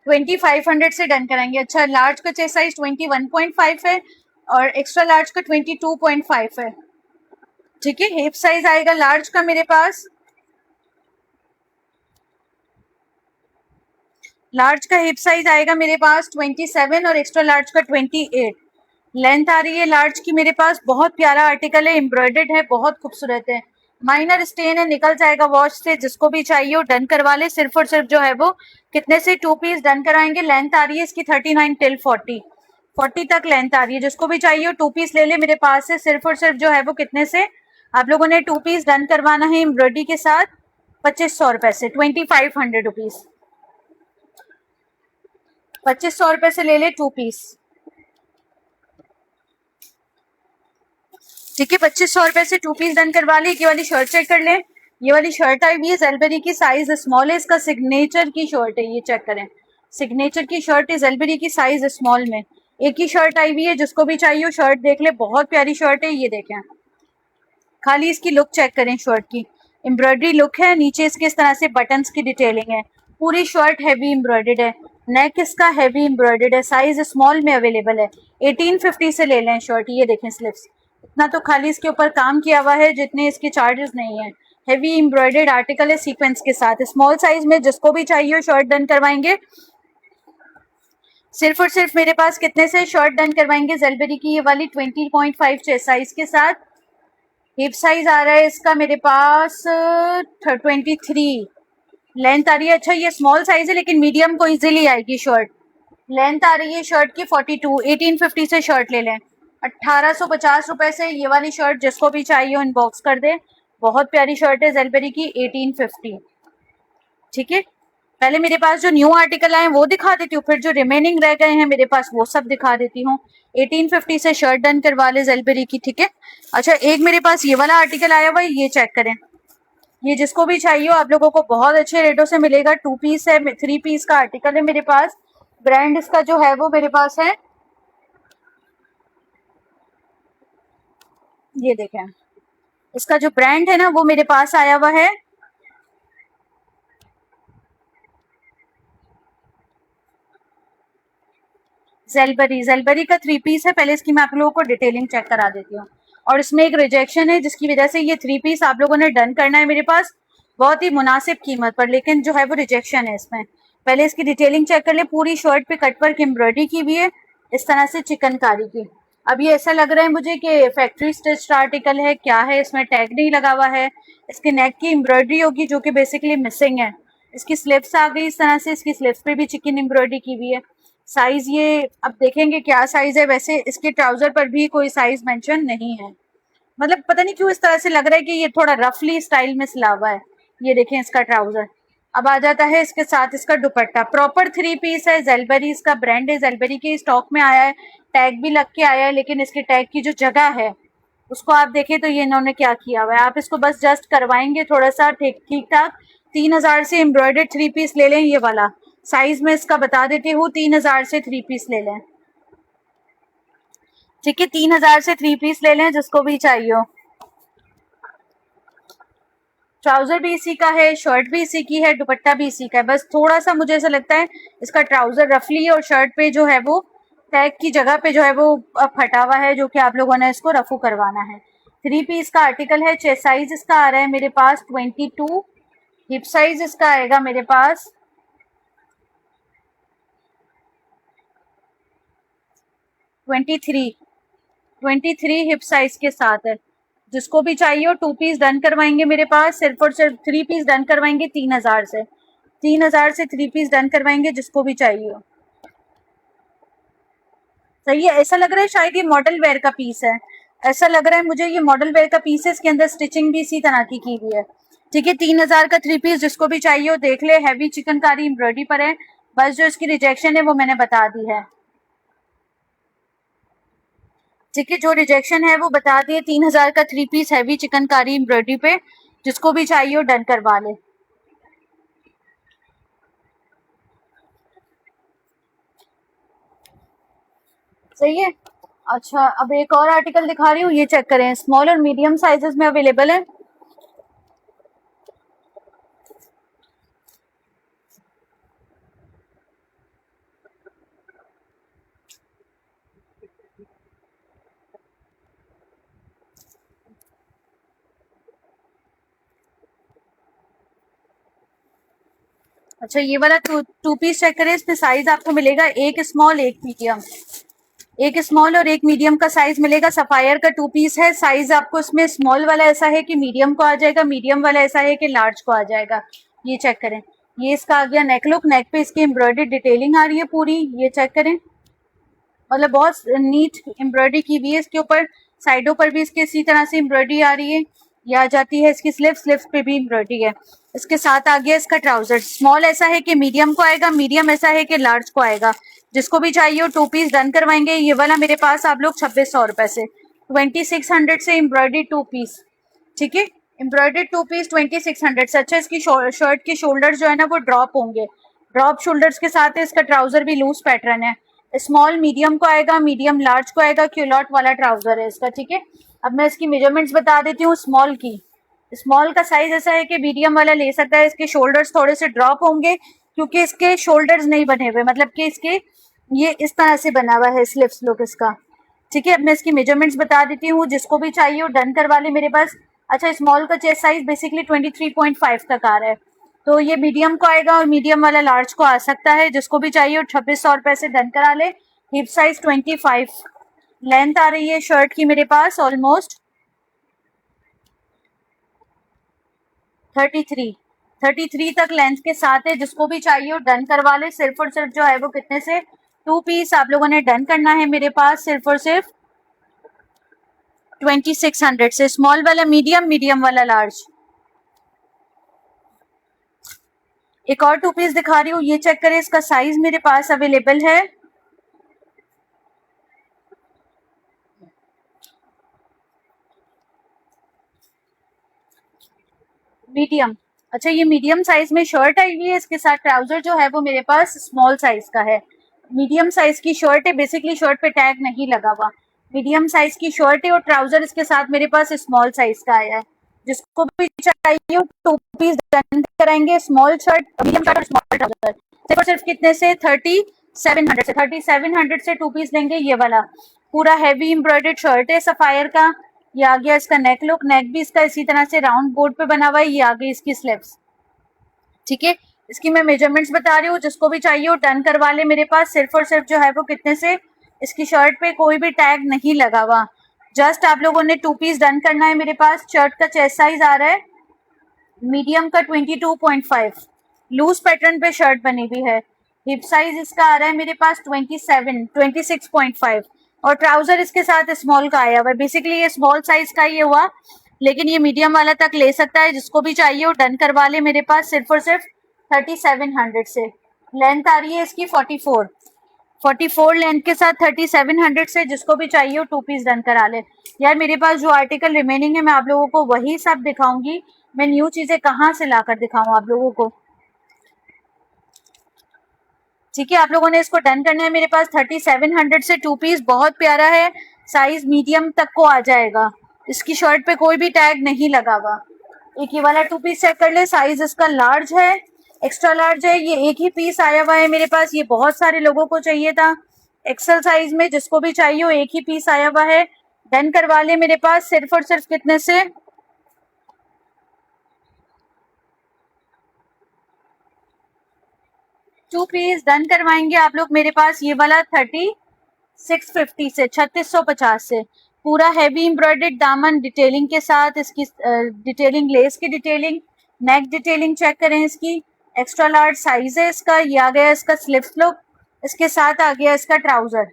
2500 से डन कराएंगे। अच्छा, लार्ज का चेस्ट साइज 21.5 है और एक्स्ट्रा लार्ज का 22.5 है, ठीक है। हिप साइज आएगा लार्ज का मेरे पास, लार्ज का हिप साइज आएगा मेरे पास 27 और एक्स्ट्रा लार्ज का 28। लेंथ आ रही है लार्ज की मेरे पास। बहुत प्यारा आर्टिकल है, एम्ब्रॉयडर्ड है, बहुत खूबसूरत है। माइनर स्टेन है, निकल जाएगा वॉश से। जिसको भी चाहिए हो डन करवा ले। सिर्फ और सिर्फ जो है वो कितने से, 2 पीस डन कराएंगे। लेंथ आ रही है इसकी 39 टिल 40 तक लेंथ आ रही है। जिसको भी चाहिए हो 2 पीस ले ले मेरे पास से। सिर्फ और सिर्फ जो है वो कितने से, आप लोगों ने 2 पीस डन करवाना है एम्ब्रॉयडरी के साथ 2500 रुपए से, 2500 रुपीज, 2500 रुपए से ले ले 2 पीस, ठीक है। 2500 रुपए से 2 पीस डन करवा ले। ये वाली शर्ट चेक कर लें, ये वाली शर्ट आई हुई है जेलबेरी की, साइज स्मॉल है, इसका सिग्नेचर की शर्ट है, ये चेक करें। सिग्नेचर की शर्ट है जेलबेरी की, साइज स्मॉल में। एक ही शर्ट आई हुई है, जिसको भी चाहिए हो शर्ट देख ले। बहुत प्यारी शर्ट है, ये देखें, खाली इसकी लुक चेक करें शर्ट की। एम्ब्रॉयडरी लुक है, नीचे इसके इस तरह से बटन्स की डिटेलिंग है। पूरी शर्ट हैवी एम्ब्रॉयडर्ड है, नेक इसका हैवी एम्ब्रॉयडर्ड है, साइज स्मॉल में अवेलेबल है। 1850 से ले लें शर्ट। ये देखें स्लिप्स, इतना तो खाली इसके ऊपर काम किया हुआ है, जितने इसके चार्जेस नहीं है। हैवी एम्ब्रॉयडर्ड आर्टिकल है सीक्वेंस के साथ, स्मॉल साइज में। जिसको भी चाहिए हो शर्ट डन करवाएंगे। सिर्फ और सिर्फ मेरे पास कितने से शर्ट डन करवाएंगे जेलबेरी की, ये वाली 20.5 चेस्ट साइज के साथ। हिप साइज आ रहा है इसका मेरे पास 23, लेंथ आ रही है। अच्छा, ये स्मॉल साइज है लेकिन मीडियम को इजीली आएगी शर्ट। लेंथ आ रही है शर्ट की 42, 1850 से शर्ट ले लें, 1850 रुपए से ये वाली शर्ट। जिसको भी चाहिए इनबॉक्स कर दे। बहुत प्यारी शर्ट है जेलबेरी की, 1850, ठीक है। पहले मेरे पास जो न्यू आर्टिकल आए वो दिखा देती हूँ, फिर जो रिमेनिंग रह गए हैं मेरे पास वो सब दिखा देती हूँ। 1850 से शर्ट डन करवा ले जेलबेरी की, ठीक है। अच्छा, एक मेरे पास ये वाला आर्टिकल आया हुआ है, ये चेक करें। ये जिसको भी चाहिए हो आप लोगों को बहुत अच्छे रेटों से मिलेगा। 2 पीस है, 3 पीस का आर्टिकल है मेरे पास। ब्रांड इसका जो है वो मेरे पास है, ये देखें, इसका जो ब्रांड है ना वो मेरे पास आया हुआ है जेलबरी। जेलबरी का 3 पीस है। पहले इसकी मैं आप लोगों को डिटेलिंग चेक करा देती हूँ। और इसमें एक रिजेक्शन है, जिसकी वजह से ये 3 पीस आप लोगों ने डन करना है मेरे पास बहुत ही मुनासिब कीमत पर, लेकिन जो है वो रिजेक्शन है इसमें। पहले इसकी डिटेलिंग चेक कर ले। पूरी शर्ट पे कटवर्क एम्ब्रॉयडरी की हुई है, इस तरह से चिकनकारी की। अब ये ऐसा लग रहा है मुझे कि फैक्ट्री स्टिच्ड आर्टिकल है, क्या है, इसमें टैग नहीं लगा हुआ है। इसके नेक की एम्ब्रॉयडरी होगी जो कि बेसिकली मिसिंग है। इसकी स्लिप्स आ गई इस तरह से, इसकी स्लिप्स पे भी चिकन एम्ब्रॉयडरी की हुई है। साइज ये अब देखेंगे क्या साइज है। वैसे इसके ट्राउजर पर भी कोई साइज मेंशन नहीं है, मतलब पता नहीं क्यों इस तरह से लग रहा है कि ये थोड़ा रफली स्टाइल में सिला हुआ है। ये देखें इसका ट्राउजर। अब आ जाता है इसके साथ इसका दुपट्टा, प्रॉपर 3 पीस है। जेलबेरी इसका ब्रांड है, जेलबेरी के स्टॉक में आया है, टैग भी लग के आया है। लेकिन इसके टैग की जो जगह है उसको आप देखें तो ये इन्होंने क्या किया हुआ है। आप इसको बस जस्ट करवाएंगे थोड़ा सा ठीक ठाक। 3000 से एम्ब्रॉयडर्ड 3 पीस ले लें। ये वाला साइज में इसका बता देती हूँ, 3000 से 3 पीस ले लें, ठीक है। 3000 से 3 पीस ले लें जिसको भी चाहिए हो। ट्राउजर भी इसी का है, शर्ट भी इसी की है, दुपट्टा भी इसी का है। बस थोड़ा सा मुझे ऐसा लगता है इसका ट्राउजर रफली है और शर्ट पे जो है वो टैग की जगह पे जो है वो फटा हुआ है, जो कि आप लोगों ने इसको रफू करवाना है। 3 पीस का आर्टिकल है। चेस्ट साइज इसका आ रहा है मेरे पास 22, हिप साइज इसका आएगा मेरे पास 23 हिप साइज के साथ है। जिसको भी चाहिए हो 2 पीस डन करवाएंगे मेरे पास। सिर्फ और सिर्फ 3 पीस डन करवाएंगे 3000 से, 3000 से 3 पीस डन करवाएंगे जिसको भी चाहिए हो। सही है, ऐसा लग रहा है शायद ये मॉडल वेयर का पीस है, ऐसा लग रहा है मुझे ये मॉडल वेयर का पीस है। इसके अंदर स्टिचिंग भी इसी तरह की हुई है, ठीक है। 3000 का 3 पीस जिसको भी चाहिए हो देख ले। हैवी चिकनकारी एम्ब्रॉयडरी पर है, बस जो इसकी रिजेक्शन है वो मैंने बता दी है, ठीक है। जो रिजेक्शन है वो बता दिए। 3000 का 3 पीस हैवी चिकनकारी एम्ब्रॉयडरी पे, जिसको भी चाहिए वो डन करवा ले। सही है। अच्छा, अब एक और आर्टिकल दिखा रही हूँ, ये चेक करें। स्मॉल और मीडियम साइजेस में अवेलेबल है। अच्छा, ये वाला टू पीस चेक करें। इसमें साइज आपको मिलेगा एक स्मॉल एक मीडियम, एक स्मॉल और एक मीडियम का साइज मिलेगा। सफायर का टू पीस है। साइज आपको इसमें स्मॉल वाला ऐसा है कि मीडियम को आ जाएगा, मीडियम वाला ऐसा है कि लार्ज को आ जाएगा। ये चेक करें। ये इसका आ गया नेक लुक। नेक पे इसकी एम्ब्रॉयडरी डिटेलिंग आ रही है पूरी, ये चेक करें। मतलब बहुत नीट एम्ब्रॉयडरी की हुई है इसके ऊपर। साइडों पर भी इसके इसी तरह से एम्ब्रॉयडरी आ रही है। ये आ जाती है इसकी स्लिप्स पे भी एम्ब्रॉयडरी है। इसके साथ आ गया इसका ट्राउजर। स्मॉल ऐसा है कि मीडियम को आएगा, मीडियम ऐसा है कि लार्ज को आएगा। जिसको भी चाहिए वो टू पीस डन करवाएंगे। ये वाला मेरे पास आप लोग 2600 रुपए से, 2600 से एम्ब्रॉयडरी टू पीस, ठीक है। एम्ब्रॉयडरी टू पीस 2600 से। अच्छा, इसकी शर्ट के शोल्डर जो है ना वो ड्रॉप होंगे। ड्रॉप शोल्डर्स के साथ इसका ट्राउजर भी लूज पैटर्न है। स्मॉल मीडियम को आएगा, मीडियम लार्ज को आएगा। क्यूलॉट वाला ट्राउजर है इसका, ठीक है। अब मैं इसकी मेजरमेंट्स बता देती हूँ स्मॉल की। स्मॉल का साइज ऐसा है कि मीडियम वाला ले सकता है। इसके शोल्डर्स थोड़े से ड्रॉप होंगे क्योंकि इसके शोल्डर्स नहीं बने हुए, मतलब कि इसके ये इस तरह से बना हुआ है स्लिप्स लुक इसका, ठीक है। अब मैं इसकी मेजरमेंट्स बता देती हूँ। जिसको भी चाहिए वो डन करवा ले मेरे पास। अच्छा, स्मॉल का चेस्ट साइज बेसिकली 23.5 तक आ रहा है, तो ये मीडियम को आएगा और मीडियम वाला लार्ज को आ सकता है। जिसको भी चाहिए वो 2600 रुपए से डन करा ले। हिप साइज 25, लेंथ आ रही है शर्ट की मेरे पास ऑलमोस्ट 33 तक लेंथ के साथ है। जिसको भी चाहिए वो डन करवा ले। सिर्फ और सिर्फ जो है वो कितने से, टू पीस आप लोगों ने डन करना है मेरे पास सिर्फ और सिर्फ 2600 से। स्मॉल वाला मीडियम, मीडियम वाला लार्ज। एक और टू पीस दिखा रही हूँ, ये चेक करें। इसका साइज मेरे पास अवेलेबल है मीडियम। अच्छा, ये मीडियम साइज में शर्ट आई हुई है। इसके साथ ट्राउजर जो है वो मेरे पास स्मॉल साइज का है। मीडियम साइज की शर्ट है। बेसिकली शर्ट पे टैग नहीं लगा हुआ। मीडियम साइज की शर्ट है और ट्राउजर इसके साथ मेरे पास स्मॉल साइज का आया है। जिसको भी चाहिए टू पीस डन कराएंगे। स्मॉल शर्ट, मीडियम शर्ट और स्मॉल ट्राउजर। सिर्फ और सिर्फ कितने से, 3700 से टू पीस लेंगे। ये वाला पूरा हैवी एम्ब्रॉयडर्ड शर्ट है सफायर का। ये आ गया इसका नेक लुक। नेक भी इसका इसी तरह से राउंड बोर्ड पे बना हुआ है। ये आ गई इसकी स्लिप्स, ठीक है। इसकी मैं मेजरमेंट्स बता रही हूँ। जिसको भी चाहिए वो डन करवा ले मेरे पास। सिर्फ और सिर्फ जो है वो कितने से, इसकी शर्ट पे कोई भी टैग नहीं लगा हुआ। जस्ट आप लोगों ने टू पीस डन करना है मेरे पास। शर्ट का चेस्ट साइज आ रहा है मीडियम का 22.5, लूज पैटर्न पे शर्ट बनी हुई है। हिप साइज इसका आ रहा है मेरे पास 26.5 और ट्राउजर इसके साथ स्मॉल का आया हुआ है। बेसिकली ये स्मॉल साइज का ही हुआ, लेकिन ये मीडियम वाला तक ले सकता है। जिसको भी चाहिए वो डन करवा ले मेरे पास सिर्फ और सिर्फ 3700 से। लेंथ आ रही है इसकी 44 लेंथ के साथ 3700 से। जिसको भी चाहिए वो टू पीस डन करा ले। यार मेरे पास जो आर्टिकल रिमेनिंग है मैं आप लोगों को वही सब दिखाऊंगी। मैं न्यू चीजें कहाँ से लाकर दिखाऊं आप लोगों को, ठीक है। आप लोगों ने इसको डन करना है मेरे पास। 3700 से टू पीस बहुत प्यारा है। साइज मीडियम तक को आ जाएगा। इसकी शर्ट पे कोई भी टैग नहीं लगा हुआ। एक ये वाला टू पीस चेक कर ले। साइज इसका लार्ज है, एक्स्ट्रा लार्ज है। ये एक ही पीस आया हुआ है मेरे पास। ये बहुत सारे लोगों को चाहिए था एक्सेल साइज में। जिसको भी चाहिए वो एक ही पीस आया हुआ है। डन करवा ले मेरे पास सिर्फ और सिर्फ कितने से, टू पीस डन करवाएंगे आप लोग मेरे पास। ये वाला 3650 से, 3650 से। पूरा हैवी एम्ब्रॉयडर्ड दामन डिटेलिंग के साथ। इसकी डिटेलिंग, लेस की डिटेलिंग, नेक डिटेलिंग चेक करें इसकी। एक्स्ट्रा लार्ज साइज है इसका। ये आ गया इसका स्लिप्स लुक। इसके साथ आ गया इसका ट्राउजर।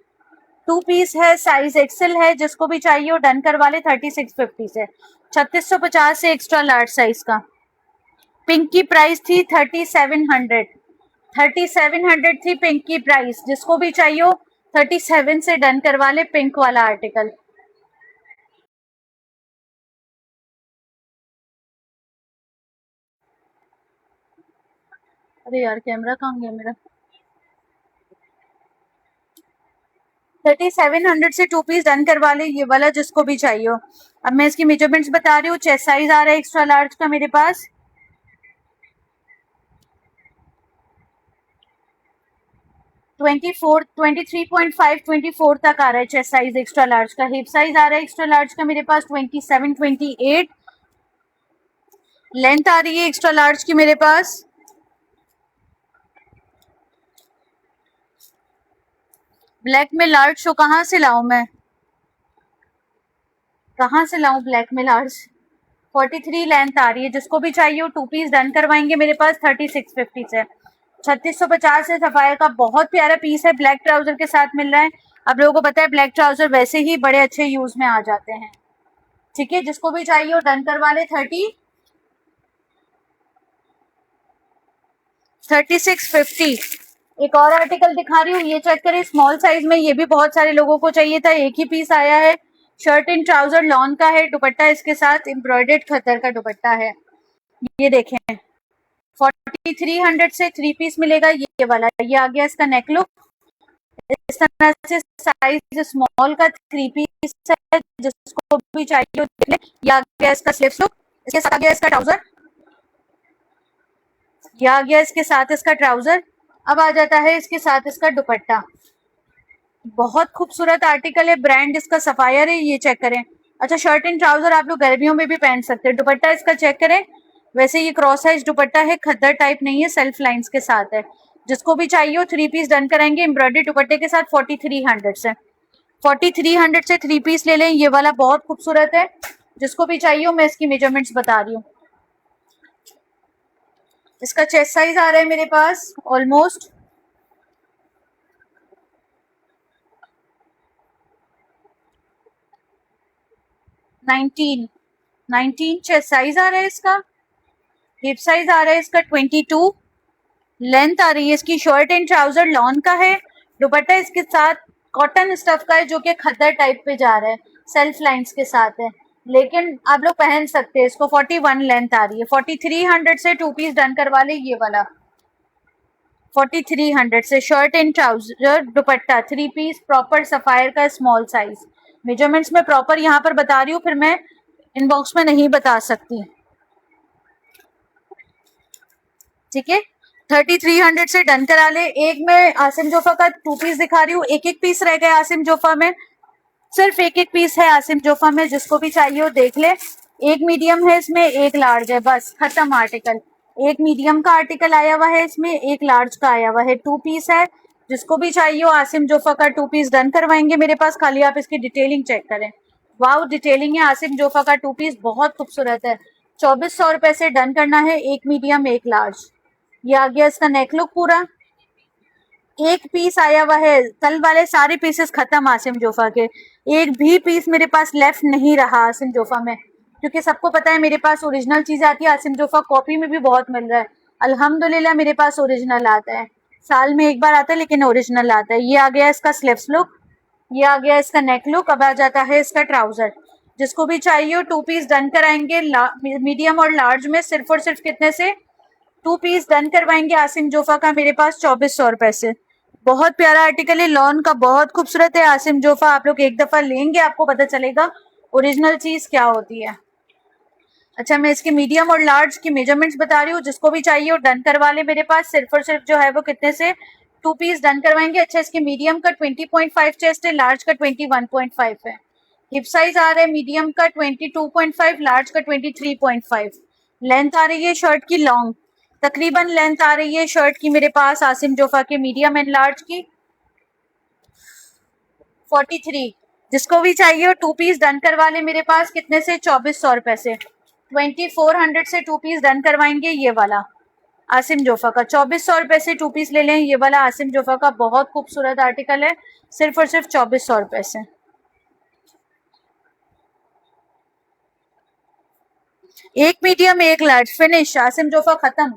टू पीस है, साइज एक्सेल है। जिसको भी चाहिए वो डन करवा ले 3650 से। 3650 से एक्स्ट्रा लार्ज साइज का। पिंक की प्राइस थी 3700। 3700 थी पिंक की प्राइस, जिसको भी चाहिए हो 37 से डन करवा ले पिंक वाला आर्टिकल। अरे यार कैमरा कहाँ गया मेरा। 3700 से 2 पीस डन करवा ले ये वाला, जिसको भी चाहिए हो। अब मैं इसकी मेजरमेंट्स बता रही हूँ। चेस्ट साइज आ रहा है एक्स्ट्रा लार्ज का मेरे पास 24, 23.5, 24 तक आ रहा है चेस्ट साइज एक्स्ट्रा लार्ज का। हिप साइज आ रहा है एक्स्ट्रा लार्ज का मेरे पास 27, 28। लेंथ आ रही है एक्स्ट्रा लार्ज की मेरे पास ब्लैक में लार्ज शो कहाँ से लाऊं मैं, कहाँ से लाऊं ब्लैक में लार्ज। 43 लेंथ आ रही है, जिसको भी चाहिए हो 2 पीस डन करवाएंगे मेरे पास 3650 से। 3650 से सफायर का बहुत प्यारा पीस है, ब्लैक ट्राउजर के साथ मिल रहा है। अब लोगों को पता है ब्लैक ट्राउजर वैसे ही बड़े अच्छे यूज में आ जाते हैं। ठीक है, जिसको भी चाहिए हो डन करवा ले। 3650। एक और आर्टिकल दिखा रही हूँ, ये चेक करें स्मॉल साइज में, ये भी बहुत सारे लोगों को चाहिए था, एक ही पीस आया है। शर्ट इन ट्राउजर लॉन का है, दुपट्टा इसके साथ एम्ब्रॉयडर्ड खद्दर का दुपट्टा है। ये देखें 4300 से 3 पीस मिलेगा ये वाला। ये आ गया इसका नेक लुक, इस तरह से साइज स्मॉल का 3 पीस है, जिसको भी चाहिए देख ले। ये आ गया इसका स्लीव्स लुक, इसके साथ आ गया इसका ट्राउजर, ये आ गया इसके साथ इसका ट्राउजर। अब आ जाता है इसके साथ इसका दुपट्टा। बहुत खूबसूरत आर्टिकल है, ब्रांड इसका सफायर है, ये चेक करें। अच्छा, शर्ट एंड ट्राउजर आप लोग गर्मियों में भी पहन सकते हैं। दुपट्टा इसका चेक करें, वैसे ये क्रॉस साइज दुपट्टा है, खद्दर टाइप नहीं है, सेल्फ लाइंस के साथ है। जिसको भी चाहिए हो 3 पीस डन कराएंगे एम्ब्रॉयडरी दुपट्टे के साथ 4300 से। 4300 से 3 पीस ले लें, ये वाला बहुत खूबसूरत है। जिसको भी चाहिए हो मैं इसकी मेजरमेंट्स बता रही हूँ। इसका चेस्ट साइज आ रहा है मेरे पास ऑलमोस्ट 19 चेस्ट साइज आ रहा है इसका। हिप साइज आ रहा है इसका 22। लेंथ आ रही है इसकी, शर्ट एंड ट्राउजर लॉन का है। दुपट्टा इसके साथ कॉटन स्टफ का है, जो कि खद्दर टाइप पे जा रहा है, सेल्फ लाइंस के साथ है, लेकिन आप लोग पहन सकते हैं इसको। 41 लेंथ आ रही है। 4300 से 2 पीस डन करवा ले ये वाला। 4300 से shirt and trouser dupatta 3 piece proper Sapphire का स्मॉल साइज। मेजरमेंट्स में प्रॉपर यहाँ पर बता रही हूँ, फिर मैं इनबॉक्स में नहीं बता सकती। ठीक है, 3300 से डन करा ले। एक मैं आसिम जोफा का 2 पीस दिखा रही हूँ, एक एक पीस रह गया आसिम जोफा में, सिर्फ एक एक पीस है आसिम जोफा में, जिसको भी चाहिए हो देख ले। एक मीडियम है इसमें, एक लार्ज है, बस खत्म आर्टिकल। एक मीडियम का आर्टिकल आया हुआ है इसमें, एक लार्ज का आया हुआ है, 2 पीस है। जिसको भी चाहिए हो आसिम जोफा का 2 पीस डन करवाएंगे मेरे पास, खाली आप इसकी डिटेलिंग चेक करें। वाओ डिटेलिंग है आसिम जोफा का 2 पीस, बहुत खूबसूरत है। 2400 रुपए से डन करना है, एक मीडियम एक लार्ज। ये आ गया इसका नेक लुक पूरा। एक पीस आया हुआ है, कल वाले सारे पीसेस खत्म आसिम जोफा के, एक भी पीस मेरे पास लेफ्ट नहीं रहा आसिम जोफा में, क्योंकि सबको पता है मेरे पास ओरिजिनल चीजें आती है। आसिम जोफा कॉपी में भी बहुत मिल रहा है, अल्हम्दुलिल्लाह मेरे पास ओरिजिनल आता है, साल में एक बार आता है लेकिन ओरिजिनल आता है। ये आ गया इसका स्लीव्स लुक, ये आ गया इसका नेक लुक। अब आ जाता है इसका ट्राउजर। जिसको भी चाहिए हो 2 पीस डन कराएंगे मीडियम और लार्ज में, सिर्फ और सिर्फ कितने से 2 पीस डन करवाएंगे आसिम जोफा का मेरे पास 2400 रुपए से। बहुत प्यारा आर्टिकल है, लॉन का, बहुत खूबसूरत है आसिम जोफा। आप लोग एक दफा लेंगे आपको पता चलेगा ओरिजिनल चीज क्या होती है। अच्छा, मैं इसके मीडियम और लार्ज की मेजरमेंट्स बता रही हूँ, जिसको भी चाहिए वो डन करवा ले मेरे पास। सिर्फ और सिर्फ जो है वो कितने से 2 पीस डन करवाएंगे। अच्छा, इसके मीडियम का 20.5 चेस्ट है, लार्ज का 21.5 है। हिप साइज आ रहा है मीडियम का 22.5, लार्ज का 23.5। लेंथ आ रही है शर्ट की लॉन्ग, तकरीबन लेंथ आ रही है शर्ट की मेरे पास आसिम जोफा के मीडियम एंड लार्ज की 43। जिसको भी चाहिए वो 2 पीस डन करवा ले मेरे पास, कितने से 2400 रुपए से। 2400 से 2 पीस डन करवाएंगे ये वाला आसिम जोफा का। 2400 रुपए से 2 पीस ले लें, ये वाला आसिम जोफा का बहुत खूबसूरत आर्टिकल है, सिर्फ और सिर्फ 2400 रुपए से। एक मीडियम एक लार्ज, फिनिश आसिम जोफा खत्म।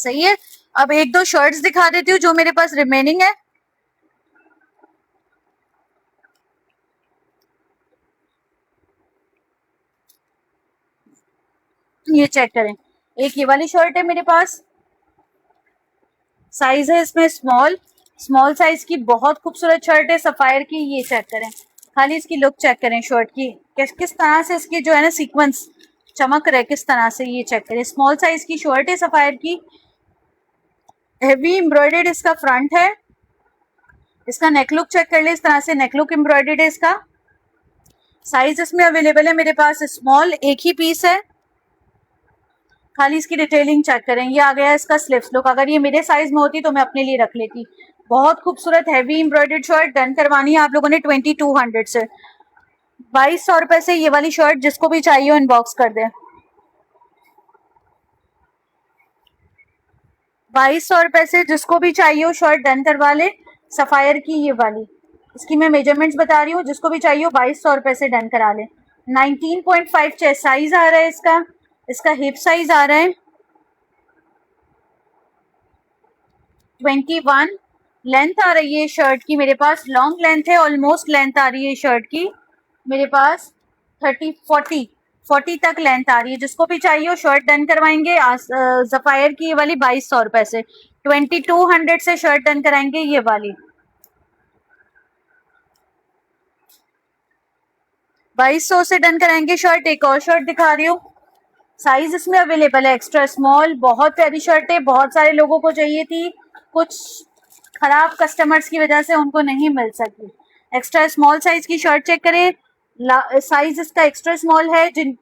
सही है। अब एक दो शर्ट्स दिखा देती हूँ जो मेरे पास रिमेनिंग है। ये चेक करें, एक ये वाली शर्ट है मेरे पास, साइज है इसमें स्मॉल, स्मॉल साइज की बहुत खूबसूरत शर्ट है सफायर की। ये चेक करें, खाली इसकी लुक चेक करें शर्ट की, किस तरह से इसकी जो है ना सीक्वेंस चमक रहे किस तरह से। ये चेक करें, स्मॉल साइज की शर्ट है सफायर की, हेवी एम्ब्रॉयडर्ड इसका फ्रंट है। इसका नेक लुक चेक कर ले, इस तरह से नेक लुक एम्ब्रॉयडर्ड है इसका। साइज इसमें अवेलेबल है मेरे पास स्मॉल, एक ही पीस है। खाली इसकी डिटेलिंग चेक करें। ये आ गया इसका स्लीव्स लुक। अगर ये मेरे साइज में होती तो मैं अपने लिए रख लेती। बहुत खूबसूरत हैवी एम्ब्रॉयडर्ड शर्ट, डन करवानी है आप लोगों ने 2200 से। 2200 रुपए से ये वाली शर्ट जिसको भी चाहिए हो इनबॉक्स कर दे। 2200 रुपए से जिसको भी चाहिए हो शर्ट डन करवा ले, सफायर की ये वाली। इसकी मैं मेजरमेंट्स बता रही हूँ, जिसको भी चाहिए हो 2200 रुपए से डन करा ले। 19.5 चेस्ट साइज आ रहा है इसका। इसका हिप साइज आ रहा है 21। लेंथ आ रही है शर्ट की मेरे पास, लॉन्ग लेंथ है, ऑलमोस्ट लेंथ आ रही है शर्ट की मेरे पास 40 तक लेंथ आ रही है। जिसको भी चाहिए हो शर्ट डन करवाएंगे जफायर की ये वाली 2200 रुपए से। 2200 से शर्ट डन कराएंगे ये वाली। 2200 से डन कराएंगे शर्ट। एक और शर्ट दिखा रही हूँ, साइज इसमें अवेलेबल है एक्स्ट्रा स्मॉल। बहुत प्यारी शर्ट है, बहुत सारे लोगों को चाहिए थी, कुछ खराब कस्टमर्स की वजह से उनको नहीं मिल सकी। एक्स्ट्रा स्मॉल साइज की शर्ट चेक करें, साइज इसका एक्स्ट्रा स्मॉल है। जिन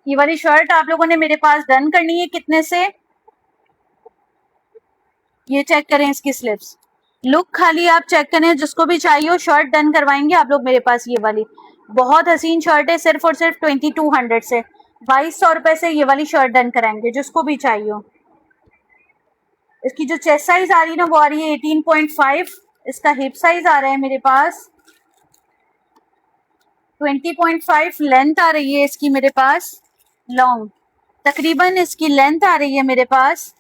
ये वाली शर्ट आप लोगों ने मेरे पास डन करनी है कितने से, ये चेक करें इसकी स्लिप्स लुक, खाली आप चेक करें। जिसको भी चाहिए हो शर्ट डन करवाएंगे आप लोग मेरे पास ये वाली। बहुत हसीन शर्ट है, सिर्फ और सिर्फ 2200 से। 2200 रुपए से ये वाली शर्ट डन कराएंगे जिसको भी चाहिए हो। इसकी जो चेस्ट साइज आ रही है ना वो आ रही है 18.5। इसका हिप साइज आ रहा है मेरे पास 20.5। लेंथ आ रही है इसकी मेरे पास लॉन्ग, तकरीबन इसकी लेंथ आ रही है मेरे पास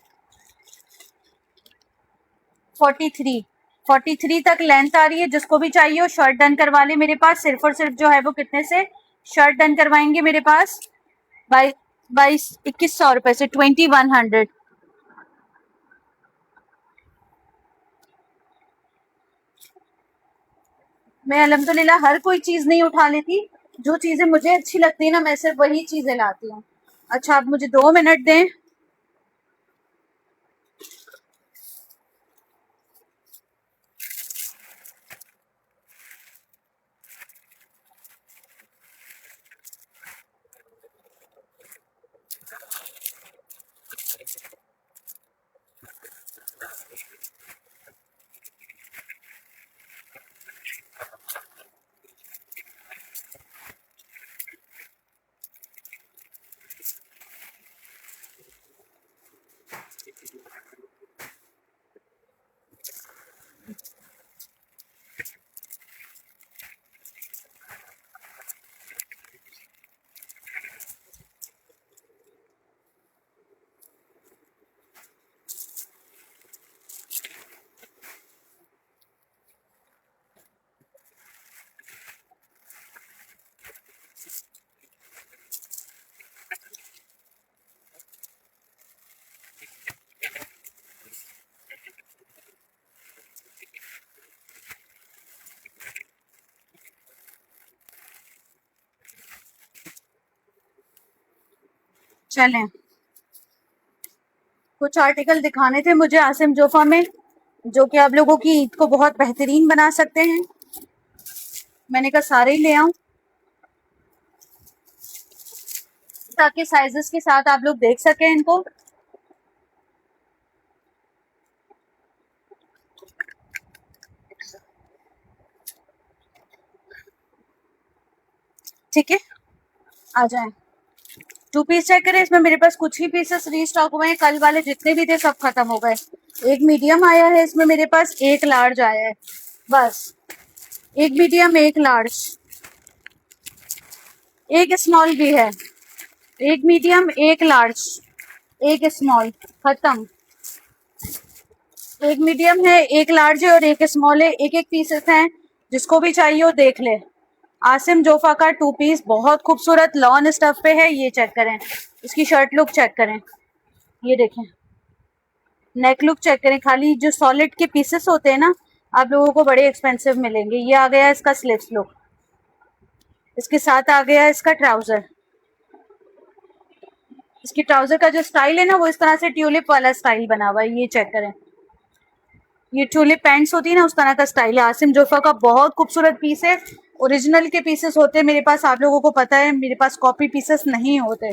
43 तक लेंथ आ रही है। जिसको भी चाहिए हो शर्ट डन करवा ले मेरे पास। सिर्फ और सिर्फ जो है वो कितने से शर्ट डन करवाएंगे मेरे पास, 2100 रुपए से, 2100। मैं अल्हम्दुलिल्लाह हर कोई चीज नहीं उठा लेती, जो चीजें मुझे अच्छी लगती है ना मैं सिर्फ वही चीजें लाती हूँ। अच्छा आप मुझे 2 मिनट दें। चलें, कुछ आर्टिकल दिखाने थे मुझे आसिम जोफा में जो कि आप लोगों की ईद को बहुत बेहतरीन बना सकते हैं। मैंने कहा सारे ही ले आऊं ताकि साइजेस के साथ आप लोग देख सकें इनको। ठीक है, आ जाएं। 2 पीस चेक करें, इसमें मेरे पास कुछ ही पीसेस रीस्टॉक हुए हैं, कल वाले जितने भी थे सब खत्म हो गए। एक मीडियम आया है इसमें मेरे पास, एक लार्ज आया है बस। एक मीडियम, एक लार्ज, एक स्मॉल भी है, एक मीडियम, एक लार्ज, एक स्मॉल, खत्म। एक मीडियम है, एक लार्ज है और एक स्मॉल है, एक एक पीसेस हैं, जिसको भी चाहिए हो देख ले। आसिम जोफा का 2 पीस बहुत खूबसूरत लॉन स्टफ पे है, ये चेक करें। इसकी शर्ट लुक चेक करें, ये देखें, नेक लुक चेक करें। खाली जो सॉलिड के पीसेस होते हैं ना, आप लोगों को बड़े एक्सपेंसिव मिलेंगे। ये आ गया इसका स्लीव्स लुक, इसके साथ आ गया इसका ट्राउजर। इसकी ट्राउजर का जो स्टाइल है ना, वो इस तरह से ट्यूलिप वाला स्टाइल बना हुआ है, ये चेक करें। ये ट्यूलिप पैंट्स होती है ना, उस तरह का स्टाइल है। आसिम जोफा का बहुत खूबसूरत पीस है। ओरिजिनल के पीसेस होते हैं मेरे पास, आप लोगों को पता है, मेरे पास कॉपी पीसेस नहीं होते।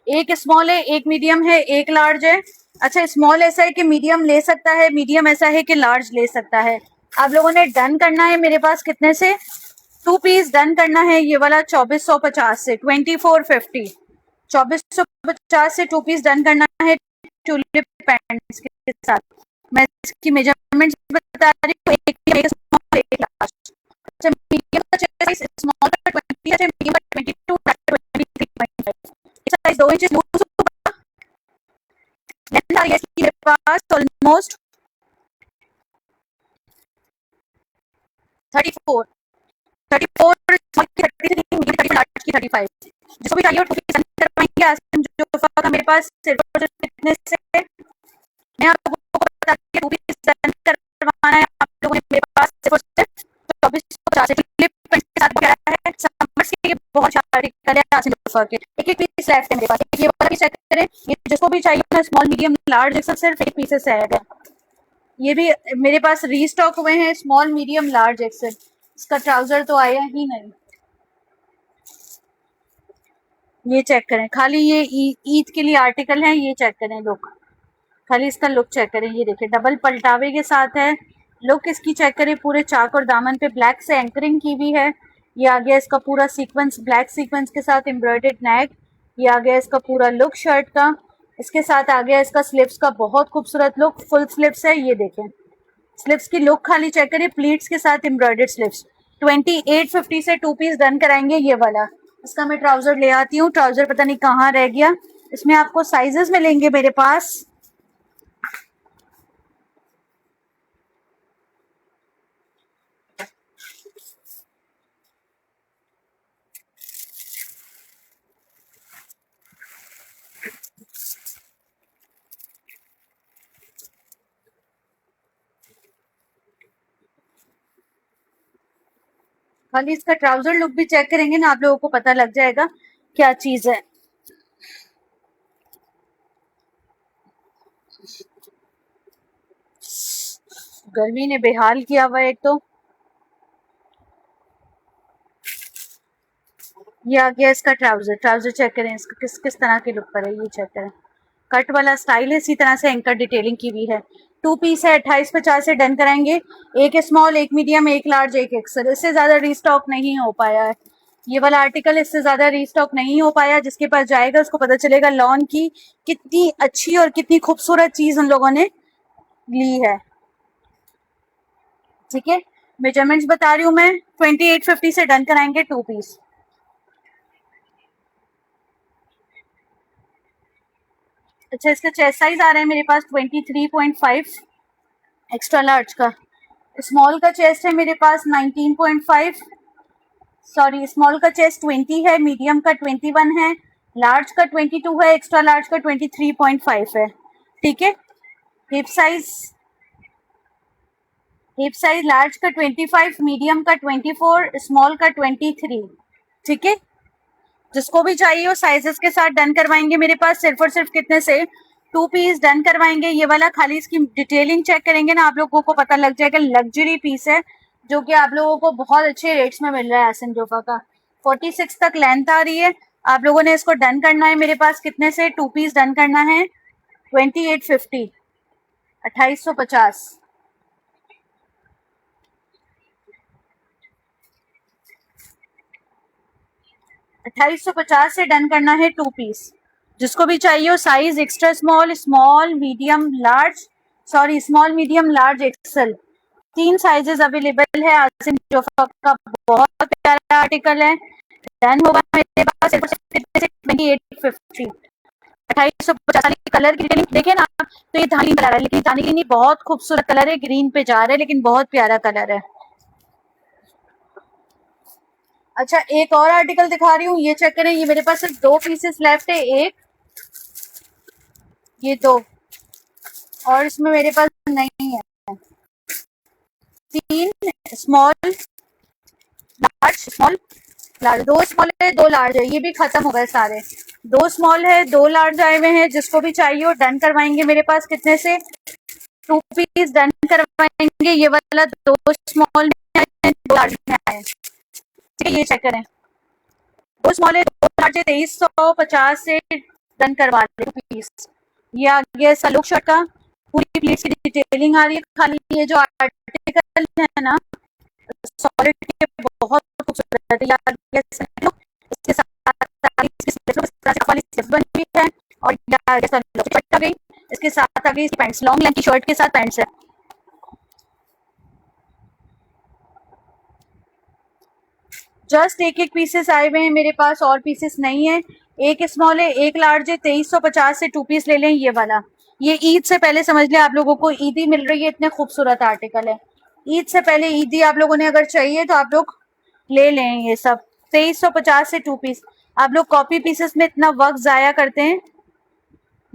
एक स्मॉल है, एक मीडियम है, एक लार्ज है। अच्छा, स्मॉल ऐसा है कि मीडियम ले सकता है, मीडियम ऐसा है कि लार्ज ले सकता है। आप लोगों ने डन करना है मेरे पास कितने से, 2 पीस डन करना है। ये वाला 2450 से 2450, 2450 से 2 पीस डन करना है ट्यूलिप पैंट्स के साथ। मैं इसकी मेजरमेंट्स बता रही हूँ, एक स्मॉल एक लार्ज। अच्छा, मीडियम का साइज, स्मॉल का 20 है, मीडियम का 22, 23.5। साइज 2 इंच लूज होगा। लेंथ आ रही है इसकी मेरे पास ऑलमोस्ट 34, 34 स्मॉल की 33, मीडियम 34, लार्ज की 35। जिसको भी चाहिए 2 पीस डन करवाएंगे। आसिम जोफा का मेरे पास सिर्फ कितने से, मैं आप लोगों को बताती हूँ, 2 पीस डन करवाना है आप लोगों ने मेरे पास सिर्फ 2450 क्लिप पेंट के साथ आया है। समर्स के बहुत सारे कलर है आसिम जोफा के। एक एक पीस लेफ्ट है मेरे पास, ये वाला भी चेक करें। ये जिसको भी चाहिए ना, स्मॉल मीडियम लार्ज, सिर्फ एक पीसेस है। ये भी मेरे पास रीस्टॉक हुए हैं, स्मॉल मीडियम लार्ज एक्सेल। इसका ट्राउजर तो आया ही नहीं। ये चेक करें, खाली ये ईद के लिए आर्टिकल है, ये चेक करें लुक, खाली इसका लुक चेक करें। ये देखिए, डबल पलटावे के साथ है। लुक इसकी चेक करें, पूरे चाक और दामन पे ब्लैक से एंकरिंग की हुई है। ये आ गया इसका पूरा सीक्वेंस, ब्लैक सीक्वेंस के साथ एम्ब्रॉयडर्ड नेक। ये आ गया इसका पूरा लुक शर्ट का। इसके साथ आ गया इसका स्लिप्स का बहुत खूबसूरत लुक, फुल स्लिप्स है। ये देखें, स्लिप्स की लुक खाली चेक करिए, प्लीट्स के साथ एम्ब्रॉयडर्ड स्लिप्स। 2850 से 2 पीस डन कराएंगे ये वाला। इसका मैं ट्राउजर ले आती हूँ, ट्राउजर पता नहीं कहाँ रह गया। इसमें आपको साइजेस मिलेंगे मेरे पास। खाली इसका ट्राउजर लुक भी चेक करेंगे ना, आप लोगों को पता लग जाएगा क्या चीज है। गर्मी ने बेहाल किया हुआ है एक तो। ये आ गया इसका ट्राउजर, ट्राउजर चेक करें इसका किस किस तरह के लुक पर है, ये चेक करें। कट वाला स्टाइल है, इसी तरह से एंकर डिटेलिंग की हुई है। 2 पीस है, 2850 से डन कराएंगे। एक स्मॉल, एक मीडियम, एक लार्ज, एक एक्सल। इससे ज्यादा रीस्टॉक नहीं हो पाया है ये वाला आर्टिकल, इससे ज्यादा रीस्टॉक नहीं हो पाया। जिसके पास जाएगा उसको पता चलेगा लॉन की कितनी अच्छी और कितनी खूबसूरत चीज उन लोगों ने ली है। ठीक है, मेजरमेंट्स बता रही हूँ मैं, 2850 से डन कराएंगे 2 पीस। अच्छा, इसका चेस्ट साइज आ रहा है मेरे पास 23.5 एक्स्ट्रा लार्ज का। स्मॉल का चेस्ट है मेरे पास 19.5, सॉरी, स्मॉल का चेस्ट 20 है, मीडियम का 21 है, लार्ज का 22 है, एक्स्ट्रा लार्ज का 23.5 है। ठीक है, hip size, hip size large का 25, मीडियम का 24, स्मॉल का 23। ठीक है, जिसको भी चाहिए वो साइजेस के साथ डन करवाएंगे मेरे पास। सिर्फ और सिर्फ कितने से, 2 पीस डन करवाएंगे ये वाला। खाली इसकी डिटेलिंग चेक करेंगे ना, आप लोगों को पता लग जाएगा। लग्जरी पीस है जो कि आप लोगों को बहुत अच्छे रेट्स में मिल रहा है आसिम जोफा का। 46 तक लेंथ आ रही है। आप लोगों ने इसको डन करना है मेरे पास कितने से, 2 पीस डन करना है 2850, 2850। 2850 से डन करना है 2 पीस। जिसको भी चाहिए हो size extra small, small medium large, sorry small medium large XL, 3 sizes available है। आसिम जोफा का बहुत प्यारा आर्टिकल है, डन होगा मेरे पास 2850, 2850 वाली कलर ग्रीन देखे ना आप, तो ये धानी कलर है, लेकिन धानी ग्रीन बहुत खूबसूरत कलर है, ग्रीन पे जा रहा है लेकिन बहुत प्यारा कलर है। अच्छा एक और आर्टिकल दिखा रही हूँ, ये चेक करें, ये मेरे पास सिर्फ 2 पीसेस लेफ्ट है, एक ये 2 और इसमें मेरे पास नहीं है, 3 small large small large, 2 small है 2 लार्ज है, ये भी खत्म हो गए सारे, 2 स्मॉल है 2 लार्ज आए हुए हैं, जिसको भी चाहिए हो डन करवाएंगे मेरे पास। कितने से? 2 पीस डन करवाएंगे, ये वाला 2 स्मॉल में 2 लार्ज में आए, ठीक है, ये चेक करें, 2 स्मॉल है 2 लार्ज है, 2350 से डन करवा ले पीस। ये आ गया सलूक शर्ट का, पूरी प्लीट्स की डिटेलिंग आ रही है, खाली ये जो आर्टिकल है ना सॉलिड के बहुत खूबसूरत है, इसके साथ वाली स्टेप बनी है और आ गई, इसके साथ आ गई पैंट्स, लॉन्ग लेंथ की शर्ट के साथ पैंट्स है। जस्ट एक एक पीसेस आए हुए हैं मेरे पास, और पीसेस नहीं है, एक स्मॉल है एक लार्ज है, 2350 से 2 पीस ले लें ये वाला। ये ईद से पहले समझ लें आप लोगों को ईदी मिल रही है, इतने खूबसूरत आर्टिकल है, ईद से पहले ईदी आप लोगों ने अगर चाहिए तो आप लोग ले लें ये सब। 2350 से 2 पीस। आप लोग कॉपी पीसेस में इतना वक्त जाया करते हैं।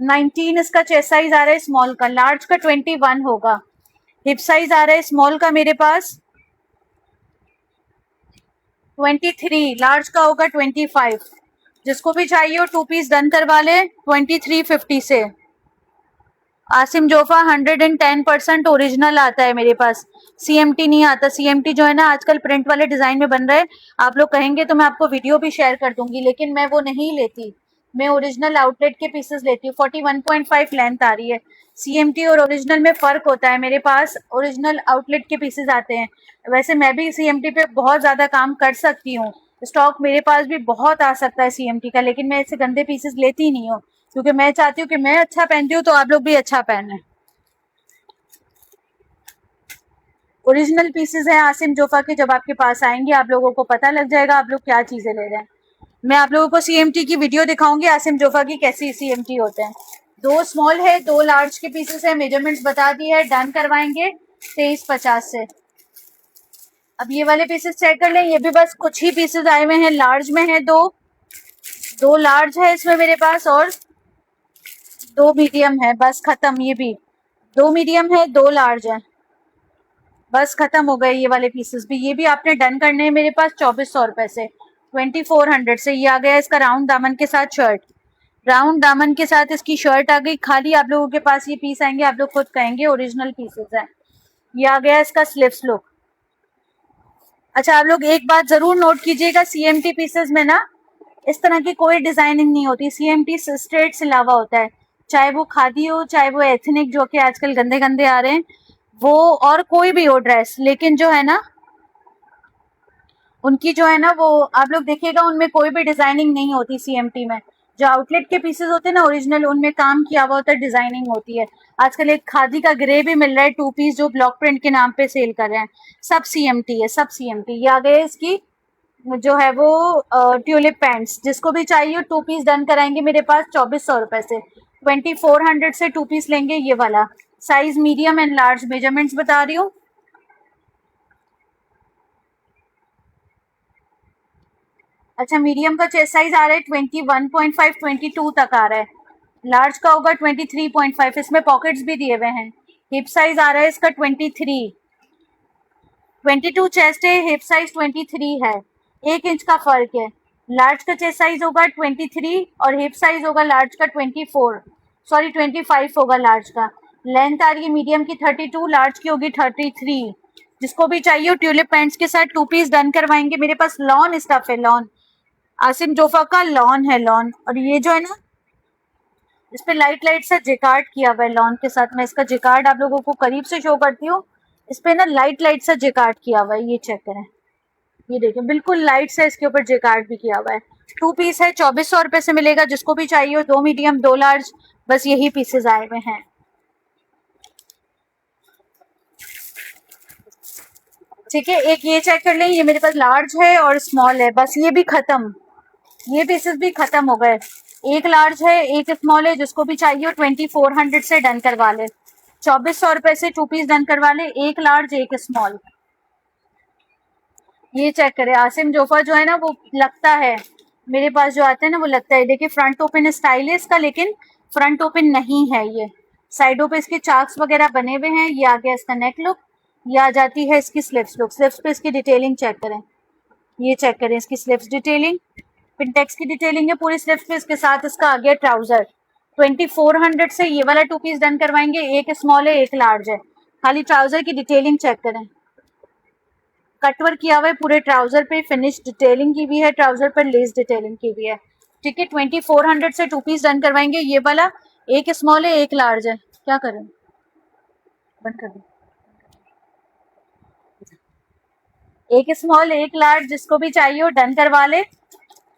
19 इसका चेस्ट साइज आ रहा है स्मॉल का, लार्ज का 21 होगा, हिप साइज आ रहा है स्मॉल का मेरे पास 23, लार्ज का होगा 25। जिसको भी चाहिए हो 2 पीस डन करवा ले 2350 से। आसिम जोफा 110% ओरिजिनल आता है मेरे पास, सीएमटी नहीं आता। सीएमटी जो है ना आजकल प्रिंट वाले डिजाइन में बन रहा है, आप लोग कहेंगे तो मैं आपको वीडियो भी शेयर कर दूंगी, लेकिन मैं वो नहीं लेती, मैं ओरिजिनल आउटलेट के पीसेस लेती हूँ। 41.5 लेंथ आ रही है। सीएमटी और ओरिजिनल में फर्क होता है, मेरे पास ओरिजिनल आउटलेट के पीसेस आते हैं। वैसे मैं भी सीएमटी पे बहुत ज्यादा काम कर सकती हूँ, स्टॉक मेरे पास भी बहुत आ सकता है सीएमटी का, लेकिन मैं ऐसे गंदे पीसेस लेती नहीं हूँ, क्योंकि मैं चाहती हूँ कि मैं अच्छा पहनती हूँ तो आप लोग भी अच्छा पहने। ओरिजिनल पीसेस हैं आसिम जोफा के, जब आपके पास आएंगे आप लोगों को पता लग जाएगा आप लोग क्या चीजें ले रहे हैं। मैं आप लोगों को सीएमटी की वीडियो दिखाऊंगी आसिम जोफा की, कैसी सीएमटी होते हैं। 2 स्मॉल है 2 लार्ज के पीसेस है, मेजरमेंट्स बता दी है, डन करवाएंगे 2350 से। अब ये वाले पीसेस चेक कर लें, ये भी बस कुछ ही पीसेस आए हुए हैं, लार्ज में है 2 लार्ज है इसमें मेरे पास, और 2 मीडियम है, बस खत्म। ये भी 2 मीडियम है 2 लार्ज है, बस खत्म हो गए ये वाले पीसेस भी। ये भी आपने डन करने हैं मेरे पास 2400 रुपए से, 2400 से। ये आ गया इसका राउंड दामन के साथ शर्ट, राउंड दामन के साथ इसकी शर्ट आ गई। खाली आप लोगों के पास ये पीस आएंगे, आप लोग खुद कहेंगे ओरिजिनल पीसेस हैं। ये आ गया इसका स्लीव्स लुक। अच्छा आप लोग एक बात जरूर नोट कीजिएगा, सीएमटी पीसेस में ना इस तरह की कोई डिजाइनिंग नहीं होती, सीएमटी स्ट्रेट सिलावा होता है, चाहे वो खादी हो चाहे वो एथनिक जो कि आजकल गंदे गंदे आ रहे हैं वो, और कोई भी हो ड्रेस, लेकिन जो है ना उनकी जो है ना वो आप लोग देखिएगा उनमें कोई भी डिजाइनिंग नहीं होती सीएमटी में। जो आउटलेट के पीसेस होते हैं ना ओरिजिनल, उनमें काम किया हुआ होता है, डिजाइनिंग होती है। आजकल एक खादी का ग्रे भी मिल रहा है 2 पीस, जो ब्लॉक प्रिंट के नाम पे सेल कर रहे हैं, सब सीएमटी है, सब सीएमटी। ये आ गए इसकी जो है वो ट्यूलिप पैंट्स, जिसको भी चाहिए 2 पीस डन कराएंगे मेरे पास 2400 रुपए से। 2400 से 2 पीस लेंगे ये वाला, size medium and large, measurements बता रही हूँ। अच्छा मीडियम का चेस्ट साइज आ रहा है 21.5, 22 तक आ रहा है, लार्ज का होगा 23.5, इसमें पॉकेट्स भी दिए हुए हैं। हिप साइज आ रहा है इसका 23, 22 चेस्ट है, हिप साइज 23 है, 1 इंच का फर्क है। लार्ज का चेस्ट साइज होगा 23 और हिप साइज होगा लार्ज का 24, सॉरी 25 होगा लार्ज का। लेंथ आ रही है मीडियम की 32, लार्ज की होगी 33। जिसको भी चाहिए ट्यूलिप पैंट्स के साथ 2 पीस डन करवाएंगे। मेरे पास लॉन स्टफ है, लॉन आसिम जोफा का लॉन है, लॉन। और ये जो है ना इस पे लाइट लाइट सा जिकार्ड किया हुआ है लॉन के साथ, मैं इसका जिकार्ड आप लोगों को करीब से शो करती हूँ। इस पे ना लाइट लाइट सा जिकार्ड किया हुआ है, ये चेक करें, ये देखिए बिल्कुल लाइट से इसके ऊपर जिकार्ड भी किया हुआ है। 2 पीस है, 2400 रुपए से मिलेगा। जिसको भी चाहिए हो 2 मीडियम 2 लार्ज, बस यही पीसेस आए हुए हैं। ठीक है, एक ये चेक कर लें, ये मेरे पास लार्ज है और स्मॉल है, बस ये भी खत्म, ये पीसेस भी खत्म हो गए। एक लार्ज है, एक स्मॉल है, जिसको भी चाहिए 2400 से डन करवा ले। 2400 रुपए से 2 पीस डन करवा ले, एक लार्ज एक स्मॉल। ये चेक करें, आसिम जोफा जो है ना वो लगता है मेरे पास जो आता है ना वो लगता है। देखिए फ्रंट ओपन स्टाइल है इसका, लेकिन फ्रंट ओपन नहीं है ये। साइडों पे इसके चाक्स वगैरह बने हुए हैं। ये आ गया इसका नेक लुक। ये आ जाती है इसकी स्लिप्स लुक। स्लिप्स पे इसकी डिटेलिंग चेक करें, ये चेक करें इसकी स्लिप्स डिटेलिंग, पिंटेक्स की डिटेलिंग है पूरी स्लिप्स पे। इसके साथ इसका आ गया ट्राउजर। 2400 से ये वाला 2 पीस डन करवाएंगे, एक स्मॉल है एक लार्ज है। खाली ट्राउजर की डिटेलिंग चेक करें, कटवर्क किया हुआ है पूरे ट्राउजर पे, फिनिश डिटेलिंग की भी है, ट्राउजर पर लेस डिटेलिंग की भी है। ठीक है, 2400 से 2 पीस डन करवाएंगे। ये वाला एक स्मॉल है एक लार्ज है। क्या करें, बंद कर दो। एक स्मॉल एक लार्ज, जिसको भी चाहिए हो डन करवा ले।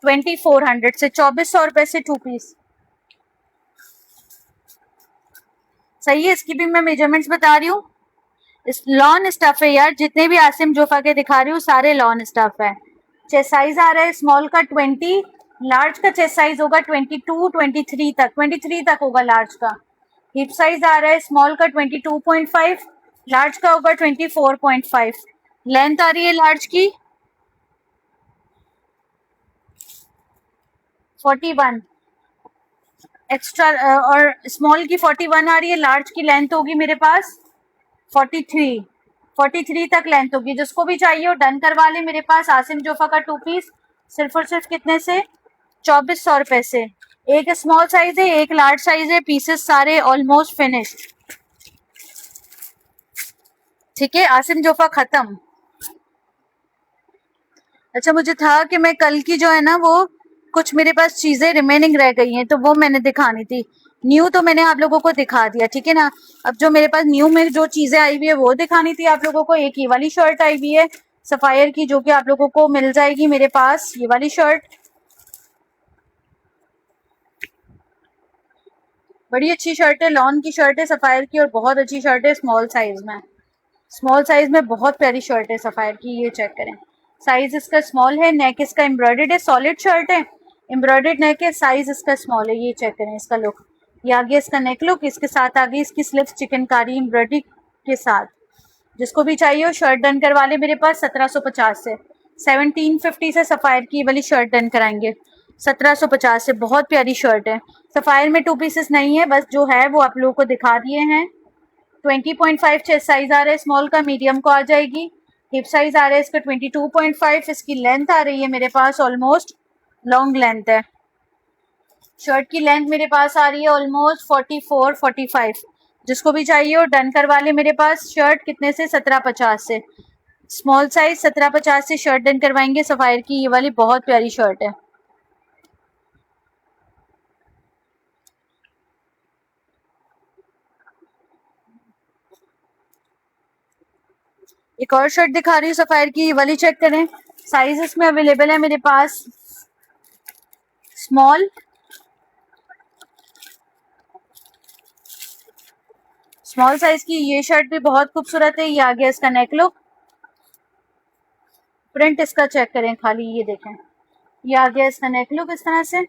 2400 से 2400 रुपए से 2 पीस। सही है, इसकी भी मैं मेजरमेंट्स बता रही हूँ। इस लॉन स्टफ है यार, जितने भी आसिम जोफा के दिखा रही हूँ सारे लॉन स्टफ है। चेस्ट साइज आ रहा है स्मॉल का 20, लार्ज का चेस्ट साइज होगा 22 23 तक, 23 तक होगा लार्ज का। हिप साइज आ रहा है स्मॉल का 22.5, लार्ज का होगा 24.5। लेंथ आ रही है लार्ज की 41 एक्स्ट्रा, और स्मॉल की 41 आ रही है। लार्ज की लेंथ होगी मेरे पास 43 तक लेंथ होगी। जिसको भी चाहिए हो डन करवा ले मेरे पास। आसिम जोफा का 2 पीस सिर्फ और सिर्फ कितने से, 2400 रुपए से। एक स्मॉल साइज है एक लार्ज साइज है, पीसेस सारे ऑलमोस्ट फिनिश्ड। ठीक है, आसिम जोफा खत्म। अच्छा, मुझे था कि मैं कल की जो है ना वो कुछ मेरे पास चीजें रिमेनिंग रह गई हैं, तो वो मैंने दिखानी थी। न्यू तो मैंने आप लोगों को दिखा दिया, ठीक है ना। अब जो मेरे पास न्यू में जो चीजें आई हुई है वो दिखानी थी आप लोगों को। एक ये वाली शर्ट आई हुई है सफायर की, जो कि आप लोगों को मिल जाएगी मेरे पास। ये वाली शर्ट बड़ी अच्छी शर्ट है, लॉन की शर्ट है सफायर की, और बहुत अच्छी शर्ट है स्मॉल साइज में। स्मॉल साइज में बहुत प्यारी शर्ट है सफायर की। ये चेक करें, साइज इसका स्मॉल है, नेक इसका एम्ब्रॉयडर्ड है, सॉलिड शर्ट है, एम्ब्रॉयडर्ड नेक है, साइज इसका स्मॉल है। ये चेक करें इसका लुक, ये आ गया इसका नेक लुक। इसके साथ आ गई इसकी स्लिप्स चिकनकारी एम्ब्रॉयडरी के साथ। जिसको भी चाहिए हो शर्ट डन करवा ले मेरे पास 1750 से। 1750 से सफायर की वाली शर्ट डन कराएंगे 1750 से। बहुत प्यारी शर्ट है। सफायर में 2 पीसेस नहीं है, बस जो है वो आप लोगों को दिखा दिए हैं। 20.5 चेस्ट साइज आ रहा है स्मॉल का, मीडियम को आ जाएगी। हिप साइज आ रहा है इसका 22.5। इसकी लेंथ आ रही है मेरे पास ऑलमोस्ट, लॉन्ग लेंथ है। शर्ट की लेंथ मेरे पास आ रही है ऑलमोस्ट 44-45। जिसको भी चाहिए हो डन करवा ले मेरे पास। शर्ट कितने से, 1750 से। स्मॉल साइज 1750 से शर्ट डन करवाएंगे सफायर की। ये वाली बहुत प्यारी शर्ट है। एक और शर्ट दिखा रही हूँ सफायर की, ये वाली चेक करें। साइज इसमें अवेलेबल है मेरे पास स्मॉल, स्मॉल साइज की। ये शर्ट भी बहुत खूबसूरत है। ये आ गया इसका नेक लुक, प्रिंट इसका चेक करें खाली, ये देखें। ये आ गया इसका नेक लुक इस तरह से।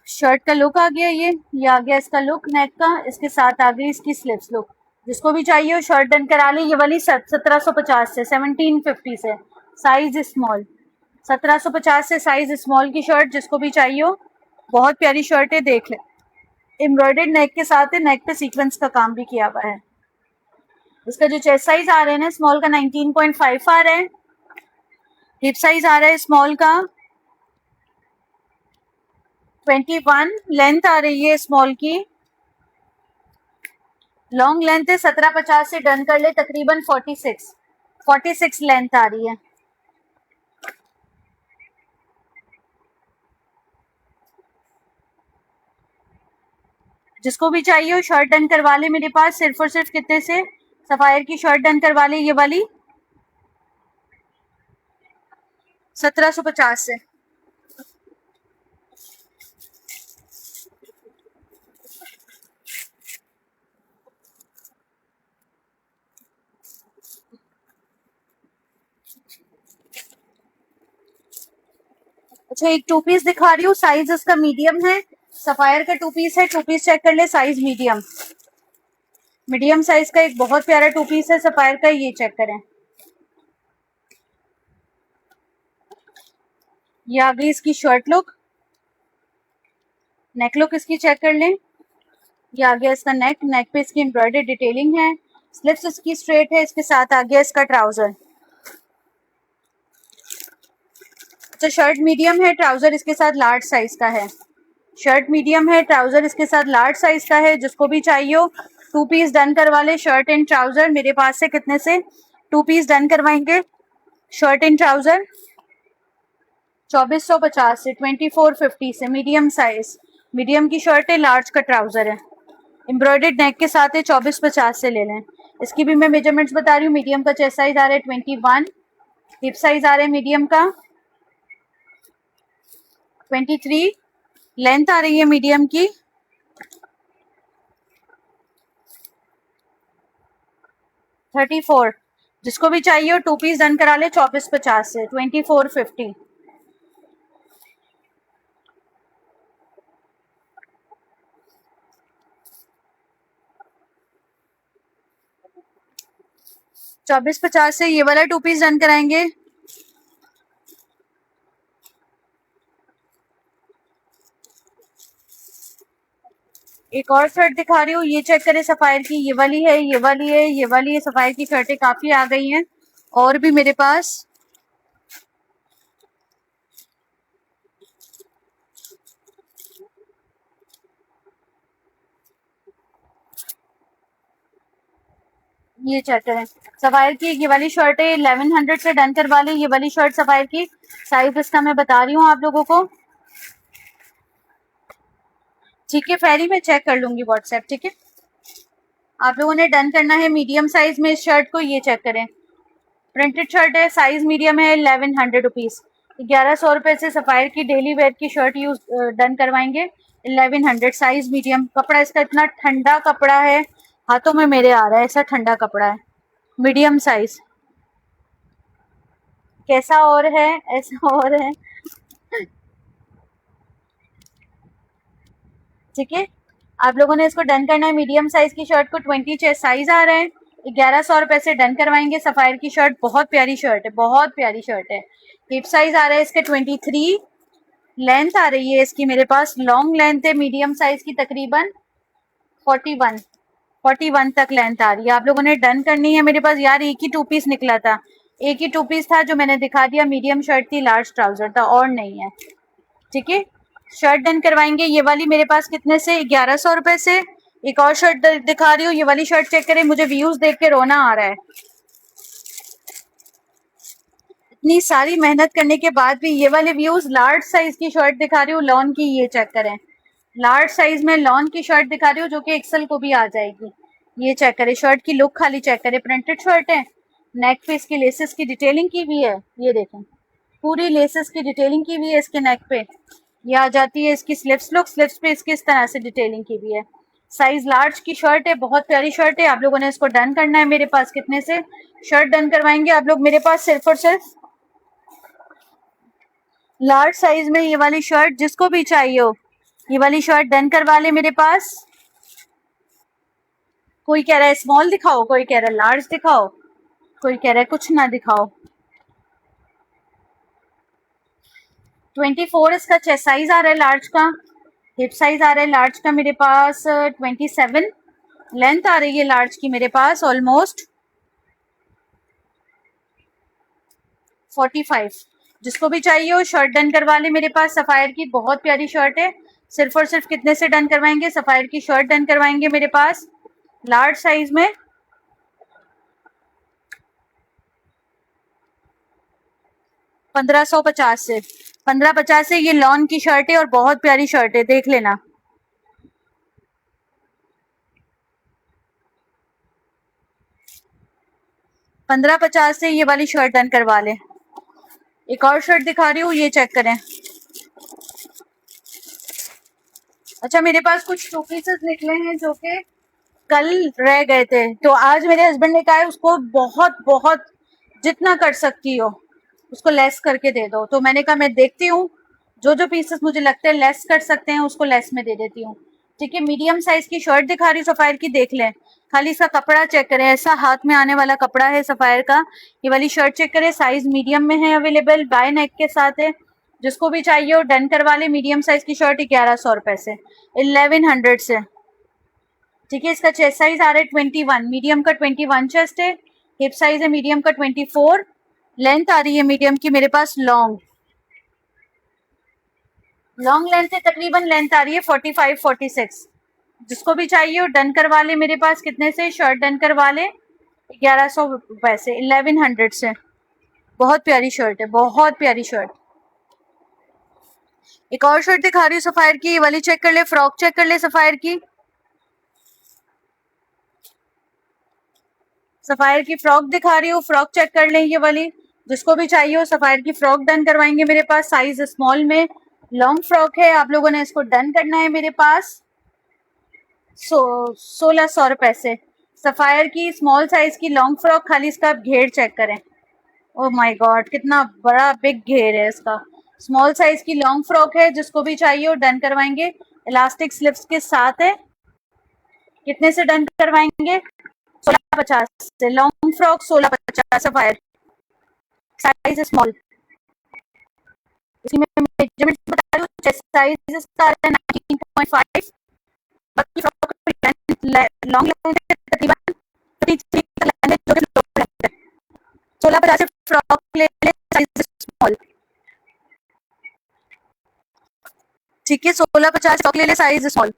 शर्ट का लुक आ गया ये आ गया इसका लुक नेक का। इसके साथ आ गई इसकी स्लिप्स लुक। जिसको भी चाहिए हो शर्ट डन करा ले। ये वाली 1750 से, 1750 से साइज स्मॉल, 1750 से साइज स्मॉल की शर्ट। जिसको भी चाहिए हो, बहुत प्यारी शर्ट है, देख ले। एम्ब्रॉयडर्ड नेक के साथ है, नेक पे सीक्वेंस का काम भी किया हुआ है। इसका जो चेस्ट साइज आ रहा है ना स्मॉल का 19.5 आ रहा है। हिप साइज आ रहा है स्मॉल का 21। लेंथ आ रही है स्मॉल की, लॉन्ग लेंथ है 1750 से डन कर ले, तकरीबन 46 लेंथ आ रही है। जिसको भी चाहिए हो शर्ट डन करवा ले मेरे पास। सिर्फ और सिर्फ कितने से, सफायर की शर्ट डन करवा ले ये वाली 1750 से। अच्छा एक टू पीस दिखा रही हूँ, साइज इसका मीडियम है, सफायर का टू पीस है, टू पीस चेक कर ले, साइज मीडियम, मीडियम साइज का एक बहुत प्यारा टू पीस है सफायर का, ये चेक करें। ये आ गई इसकी शर्ट लुक, नेक लुक इसकी चेक कर लें। ये आ गया इसका नेक, नेक पे इसकी एम्ब्रॉयडरी डिटेलिंग है, स्लिप्स इसकी स्ट्रेट है, इसके साथ आ गया इसका ट्राउजर। अच्छा शर्ट मीडियम है, ट्राउजर इसके साथ लार्ज साइज का है, शर्ट मीडियम है, ट्राउजर इसके साथ लार्ज साइज का है। जिसको भी चाहिए हो टू पीस डन करवा ले, शर्ट एंड ट्राउजर मेरे पास से कितने से टू पीस डन करवाएंगे, शर्ट एंड ट्राउजर 2450 से, 2450 से, मीडियम साइज, मीडियम की शर्ट है, लार्ज का ट्राउजर है, एम्ब्रॉयडर्ड नेक के साथ है, 2450 से ले लें। इसकी भी मैं मेजरमेंट्स बता रही हूँ। मीडियम का चेस्ट साइज आ रहा है 21, हिप साइज आ रहा है मीडियम का 23, लेंथ आ रही है मीडियम की 34। जिसको भी चाहिए हो टू पीस डन करा ले 2450 से, 2450। चौबीस पचास से ये वाला टू पीस डन कराएंगे। एक और शर्ट दिखा रही हूँ, ये चेक करें सफायर की, ये वाली है, ये वाली है, ये वाली है, सफायर की शर्टें काफी आ गई हैं और भी मेरे पास। ये चेक करें सफायर की, ये वाली शर्ट है 1100 से डन करवा ली। ये वाली शर्ट सफायर की, साइज इसका मैं बता रही हूँ आप लोगों को, ठीक है फेरी में चेक कर लूंगी व्हाट्सएप, ठीक है। आप लोगों ने डन करना है मीडियम साइज में इस शर्ट को। ये चेक करें प्रिंटेड शर्ट है, साइज मीडियम है, 1100 रुपीज, 1100 रुपए से सफायर की डेली वेयर की शर्ट यूज डन करवाएंगे 1100, साइज मीडियम। कपड़ा इसका इतना ठंडा कपड़ा है, हाथों में मेरे आ रहा है, ऐसा ठंडा कपड़ा है, मीडियम साइज। कैसा और है ऐसा और है, ठीक है। आप लोगों ने इसको डन करना है। मीडियम साइज की शर्ट को 20 साइज आ रहा है, 1100 रुपए से डन करवाएंगे। सफायर की शर्ट बहुत प्यारी शर्ट है, बहुत प्यारी शर्ट है। हिप साइज आ रहा है इसके 23, लेंथ आ रही है इसकी मेरे पास, लॉन्ग लेंथ है मीडियम साइज की, तकरीबन 41 तक लेंथ आ रही है। आप लोगों ने डन करनी है। मेरे पास यार एक ही टू पीस निकला था, एक ही टू पीस था जो मैंने दिखा दिया, मीडियम शर्ट थी, लार्ज ट्राउजर था, और नहीं है, ठीक है। शर्ट डन करवाएंगे। ये वाली मेरे पास कितने से, 1100 रुपए से। एक और शर्ट दिखा रही हूँ, ये वाली शर्ट चेक करें, मुझे व्यूज देख के रोना आ रहा है। इतनी सारी मेहनत करने के बाद भी ये वाले व्यूज। लार्ज साइज की शर्ट दिखा रही हूँ लॉन की, ये चेक करें, लार्ज साइज में लॉन की शर्ट दिखा रही हूँ जो कि एक्सेल को भी आ जाएगी। ये चेक करें, शर्ट की लुक खाली चेक करें, प्रिंटेड शर्ट है, नेक पे इसकी लेसेस की डिटेलिंग की हुई है, ये देखें पूरी लेसेस की डिटेलिंग की हुई है इसके नेक पे। ये आ जाती है इसकी स्लिप्स लुक, स्लिप्स पे इसकी इस तरह से डिटेलिंग की हुई है। साइज लार्ज की शर्ट है, बहुत प्यारी शर्ट है। आप लोगों ने इसको डन करना है। मेरे पास कितने से शर्ट डन करवाएंगे आप लोग, मेरे पास सिर्फ और सिर्फ लार्ज साइज में ये वाली शर्ट, जिसको भी चाहिए हो ये वाली शर्ट डन करवा ले मेरे पास। कोई कह रहा है स्मॉल दिखाओ, कोई कह रहा है लार्ज दिखाओ, कोई कह रहा है कुछ ना दिखाओ। 24 इसका चेस्ट साइज आ रहा है लार्ज का, हिप साइज आ रहा है लार्ज का मेरे पास 27, लेंथ आ रही है लार्ज की मेरे पास ऑलमोस्ट 45। जिसको भी चाहिए हो शर्ट डन करवा ले मेरे पास। सफायर की बहुत प्यारी शर्ट है। सिर्फ और सिर्फ कितने से डन करवाएंगे, सफायर की शर्ट डन करवाएंगे मेरे पास लार्ज साइज में 1550 से, 1550 से। ये लॉन की शर्ट है और बहुत प्यारी शर्ट है, देख लेना। पंद्रह पचास से ये वाली शर्ट डन करवा ले। एक और शर्ट दिखा रही हूँ, ये चेक करें। अच्छा मेरे पास कुछ टू पीसेस निकले हैं जो कि कल रह गए थे, तो आज मेरे हस्बैंड ने कहा है उसको बहुत बहुत जितना कर सकती हो उसको लेस करके दे दो। तो मैंने कहा मैं देखती हूँ, जो जो पीसेस मुझे लगते हैं लेस कर सकते हैं उसको लेस में दे देती हूँ। ठीक है, मीडियम साइज की शर्ट दिखा रही हूँ सफायर की, देख लें, खाली इसका कपड़ा चेक करें, ऐसा हाथ में आने वाला कपड़ा है सफायर का। ये वाली शर्ट चेक करें, साइज मीडियम में है अवेलेबल, बाय नेक के साथ है। जिसको भी चाहिए हो डन करवा ले। मीडियम साइज की शर्ट 1100 से, 1100 से। ठीक है, इसका चेस्ट साइज आ रहा है 21, मीडियम का 21 चेस्ट है, हिप साइज है मीडियम का 24, लेंथ आ रही है मीडियम की मेरे पास लॉन्ग लेंथ है, तकरीबन लेंथ आ रही है 45 46। जिसको भी चाहिए हो डन करवा ले मेरे पास। कितने से शर्ट डन करवा ले? 1100 से, 1100 से। बहुत प्यारी शर्ट है, बहुत प्यारी शर्ट। एक और शर्ट दिखा रही हूँ सफायर की, ये वाली चेक कर ले, फ्रॉक चेक कर ले सफायर की। सफायर की फ्रॉक दिखा रही हूँ, फ्रॉक चेक कर लें ये वाली। जिसको भी चाहिए हो सफायर की फ्रॉक डन करवाएंगे मेरे पास, साइज स्मॉल में लॉन्ग फ्रॉक है, आप लोगों ने इसको डन करना है मेरे पास 1600 रुपए से। सफायर की स्मॉल साइज की लॉन्ग फ्रॉक, खाली इसका घेर चेक करें, ओह माय गॉड कितना बड़ा बिग घेर है इसका। स्मॉल साइज की लॉन्ग फ्रॉक है, जिसको भी चाहिए हो डन करवाएंगे, इलास्टिक स्लिप्स के साथ है। कितने से डन करवाएंगे? 1650 से, long frock 1650 sapphire, size small. इसमें मेजरमेंट बता रही हूँ, चेस्ट साइज इसका 19.5, बाकी फ्रॉक लॉन्ग लेंथ है तकरीबन 33 तक लेंथ है, जो कि 1650 से फ्रॉक ले ले, साइज स्मॉल। ठीक है, 1650 फ्रॉक ले ले, साइज स्मॉल।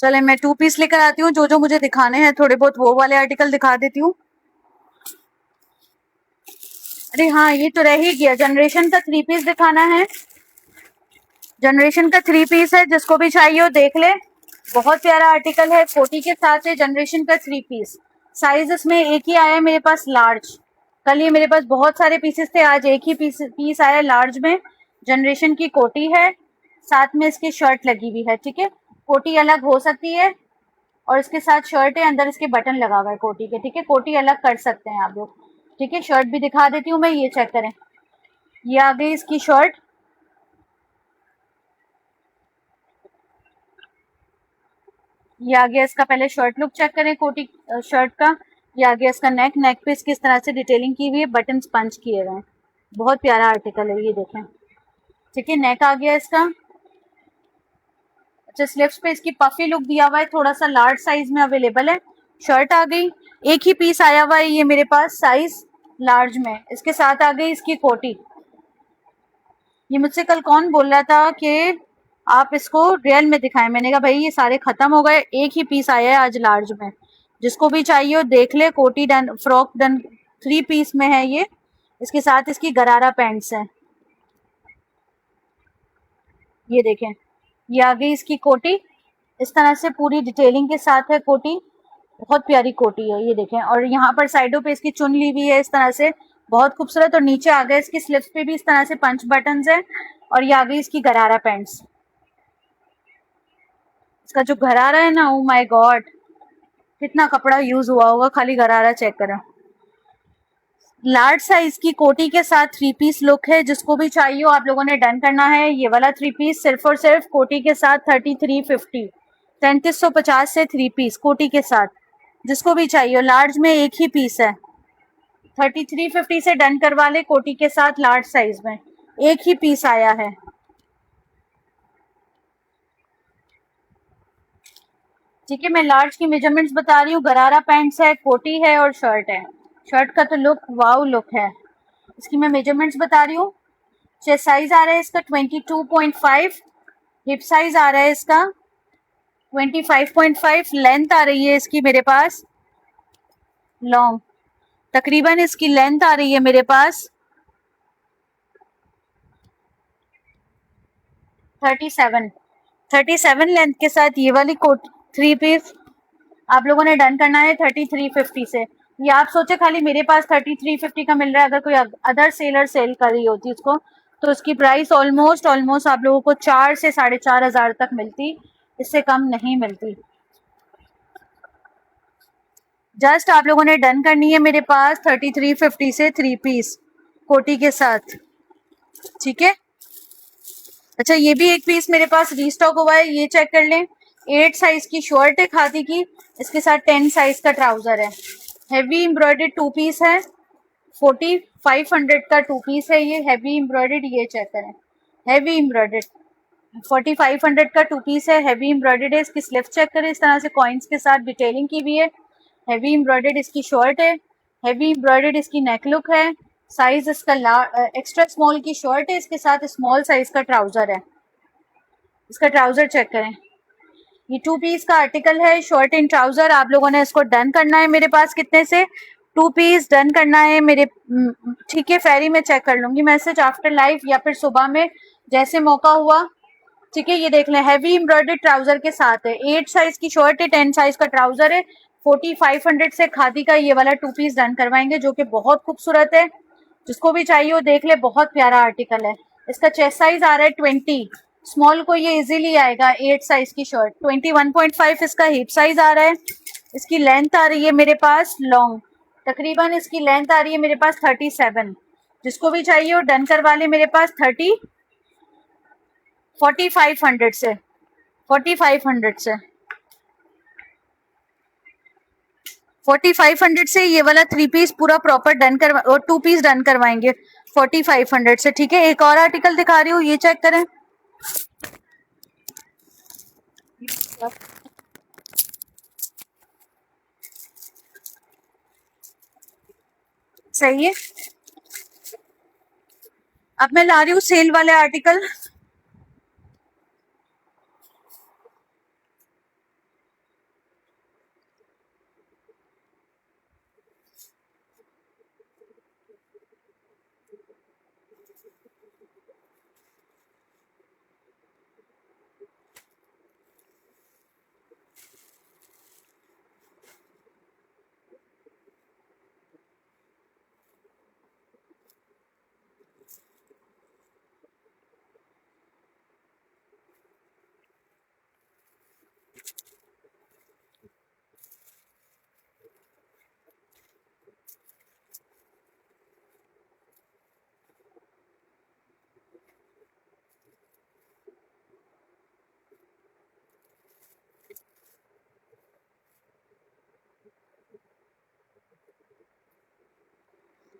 चले मैं 2 पीस लेकर आती हूँ, जो जो मुझे दिखाने हैं थोड़े बहुत वो वाले आर्टिकल दिखा देती हूँ। अरे हाँ, ये तो रह ही गया, जनरेशन का 3 पीस दिखाना है। जनरेशन का 3 पीस है, जिसको भी चाहिए हो देख ले, बहुत प्यारा आर्टिकल है, कोटी के साथ है। जनरेशन का 3 पीस, साइज इसमें एक ही आया है मेरे पास, लार्ज। कल ये मेरे पास बहुत सारे पीसेस थे, आज एक ही पीस आया लार्ज में। जनरेशन की कोटी है, साथ में इसकी शर्ट लगी हुई है। ठीक है, कोटी अलग हो सकती है और इसके साथ शर्ट है, अंदर इसके बटन लगा हुआ है कोटी के। ठीक है, कोटी अलग कर सकते हैं आप लोग। ठीक है, शर्ट भी दिखा देती हूँ मैं, ये चेक करें, ये आ गई इसकी शर्ट। ये आ गया इसका, पहले शर्ट लुक चेक करें कोटी शर्ट का। ये आ गया इसका नेक पे इसकी इस तरह से डिटेलिंग की हुई है, बटन पंच किए हुए हैं, बहुत प्यारा आर्टिकल है, ये देखें। ठीक है, नेक आ गया इसका। अच्छा, स्लीव्स पे इसकी पफी लुक दिया हुआ है, थोड़ा सा लार्ज साइज में अवेलेबल है। शर्ट आ गई, एक ही पीस आया हुआ है ये मेरे पास, साइज लार्ज में। इसके साथ आ गई इसकी कोटी। ये मुझसे कल कौन बोल रहा था कि आप इसको रियल में दिखाएं, मैंने कहा भाई ये सारे खत्म हो गए, एक ही पीस आया है आज लार्ज में। जिसको भी चाहिए हो देख ले, कोटी डन, फ्रॉक डन, 3 पीस में है ये। इसके साथ इसकी गरारा पैंट्स है, ये देखें, ये आ गई इसकी कोटी, इस तरह से पूरी डिटेलिंग के साथ है कोटी, बहुत प्यारी कोटी है, ये देखें। और यहाँ पर साइडों पे इसकी चुन ली हुई है इस तरह से, बहुत खूबसूरत। और नीचे आ गए इसकी स्लिप्स पे भी इस तरह से पंच बटन्स है। और ये आ गई इसकी गरारा पैंट्स। इसका जो गरारा है ना, ओ माय गॉड कितना कपड़ा यूज हुआ होगा, खाली गरारा चेक करें। लार्ज साइज की कोटी के साथ 3 पीस लुक है, जिसको भी चाहिए हो आप लोगों ने डन करना है। ये वाला 3 पीस सिर्फ और सिर्फ कोटी के साथ 3350, 3350 से 3 पीस कोटी के साथ। जिसको भी चाहिए हो, लार्ज में एक ही पीस है, 3350 से डन करवा ले, कोटी के साथ लार्ज साइज में एक ही पीस आया है। ठीक है, मैं लार्ज की मेजरमेंट्स बता रही हूँ, गरारा पैंट्स है, कोटी है और शर्ट है। शर्ट का तो लुक वाव लुक है। इसकी मैं मेजरमेंट्स बता रही हूँ, चेस्ट साइज आ रहा है इसका 22.5, हिप साइज आ रहा है इसका 25.5, लेंथ आ रही है इसकी मेरे पास लॉन्ग, तकरीबन इसकी लेंथ आ रही है मेरे पास 37 लेंथ के साथ ये वाली कोट 3 पीस आप लोगों ने डन करना है 3350 से। ये आप सोचे खाली मेरे पास 3350 का मिल रहा है, अगर कोई अदर सेलर सेल कर रही होती उसको तो उसकी प्राइस ऑलमोस्ट आप लोगों को 4 से 4,500 तक मिलती, इससे कम नहीं मिलती। जस्ट आप लोगों ने डन करनी है मेरे पास 3350 से 3 पीस कोटी के साथ, ठीक है। अच्छा ये भी एक पीस मेरे पास रीस्टॉक हुआ है, ये चेक कर लें। 8 साइज की शर्ट है खादी की, इसके साथ 10 साइज का ट्राउजर है। हैवी एम्ब्रॉयडर्ड 2 पीस है, 4500 का 2 पीस है ये हैवी एम्ब्रॉयडर्ड, ये चेक करें हैवी एम्ब्रॉयडर्ड 4500 का 2 पीस है, हैवी एम्ब्रॉयडर्ड है। इसकी स्लिप चेक करें, इस तरह से कॉइन्स के साथ डिटेलिंग की हुई है। हैवी एम्ब्रॉयडर्ड इसकी शर्ट है, हैवी एम्ब्रॉयडर्ड इसकी नेक लुक है। साइज इसका एक्स्ट्रा स्मॉल की शर्ट है, इसके साथ स्मॉल साइज का ट्राउजर है। इसका ट्राउजर चेक करें, ये 2 पीस का आर्टिकल है, शर्ट एंड ट्राउजर। आप लोगों ने इसको डन करना है मेरे पास कितने से 2 पीस डन करना है मेरे, ठीक है। फेरी में चेक कर लूंगी मैसेज आफ्टर लाइव या फिर सुबह में जैसे मौका हुआ, ठीक है। ये देख लें हैवी एम्ब्रॉयडर्ड ट्राउजर के साथ है, 8 साइज की शर्ट है, 10 साइज का ट्राउजर है। 4500 से खादी का ये वाला 2 पीस डन करवाएंगे जो कि बहुत खूबसूरत है। जिसको भी चाहिए वो देख ले, बहुत प्यारा आर्टिकल है। इसका चेस्ट साइज आ रहा है 20, स्मॉल को ये इजीली आएगा। 8 साइज की शर्ट 21.5 इसका हिप साइज आ रहा है। इसकी लेंथ आ रही है मेरे पास लॉन्ग, तकरीबन इसकी लेंथ आ रही है मेरे पास 37। जिसको भी चाहिए वो डन करवा ले मेरे पास 4500 से 4500 से ये वाला 3 पीस पूरा प्रॉपर डन करवा और 2 पीस डन करवाएंगे 4500 से, ठीक है। एक और आर्टिकल दिखा रही हूँ, ये चेक करें। सही है, अब मैं ला रही हूँ सेल वाले आर्टिकल।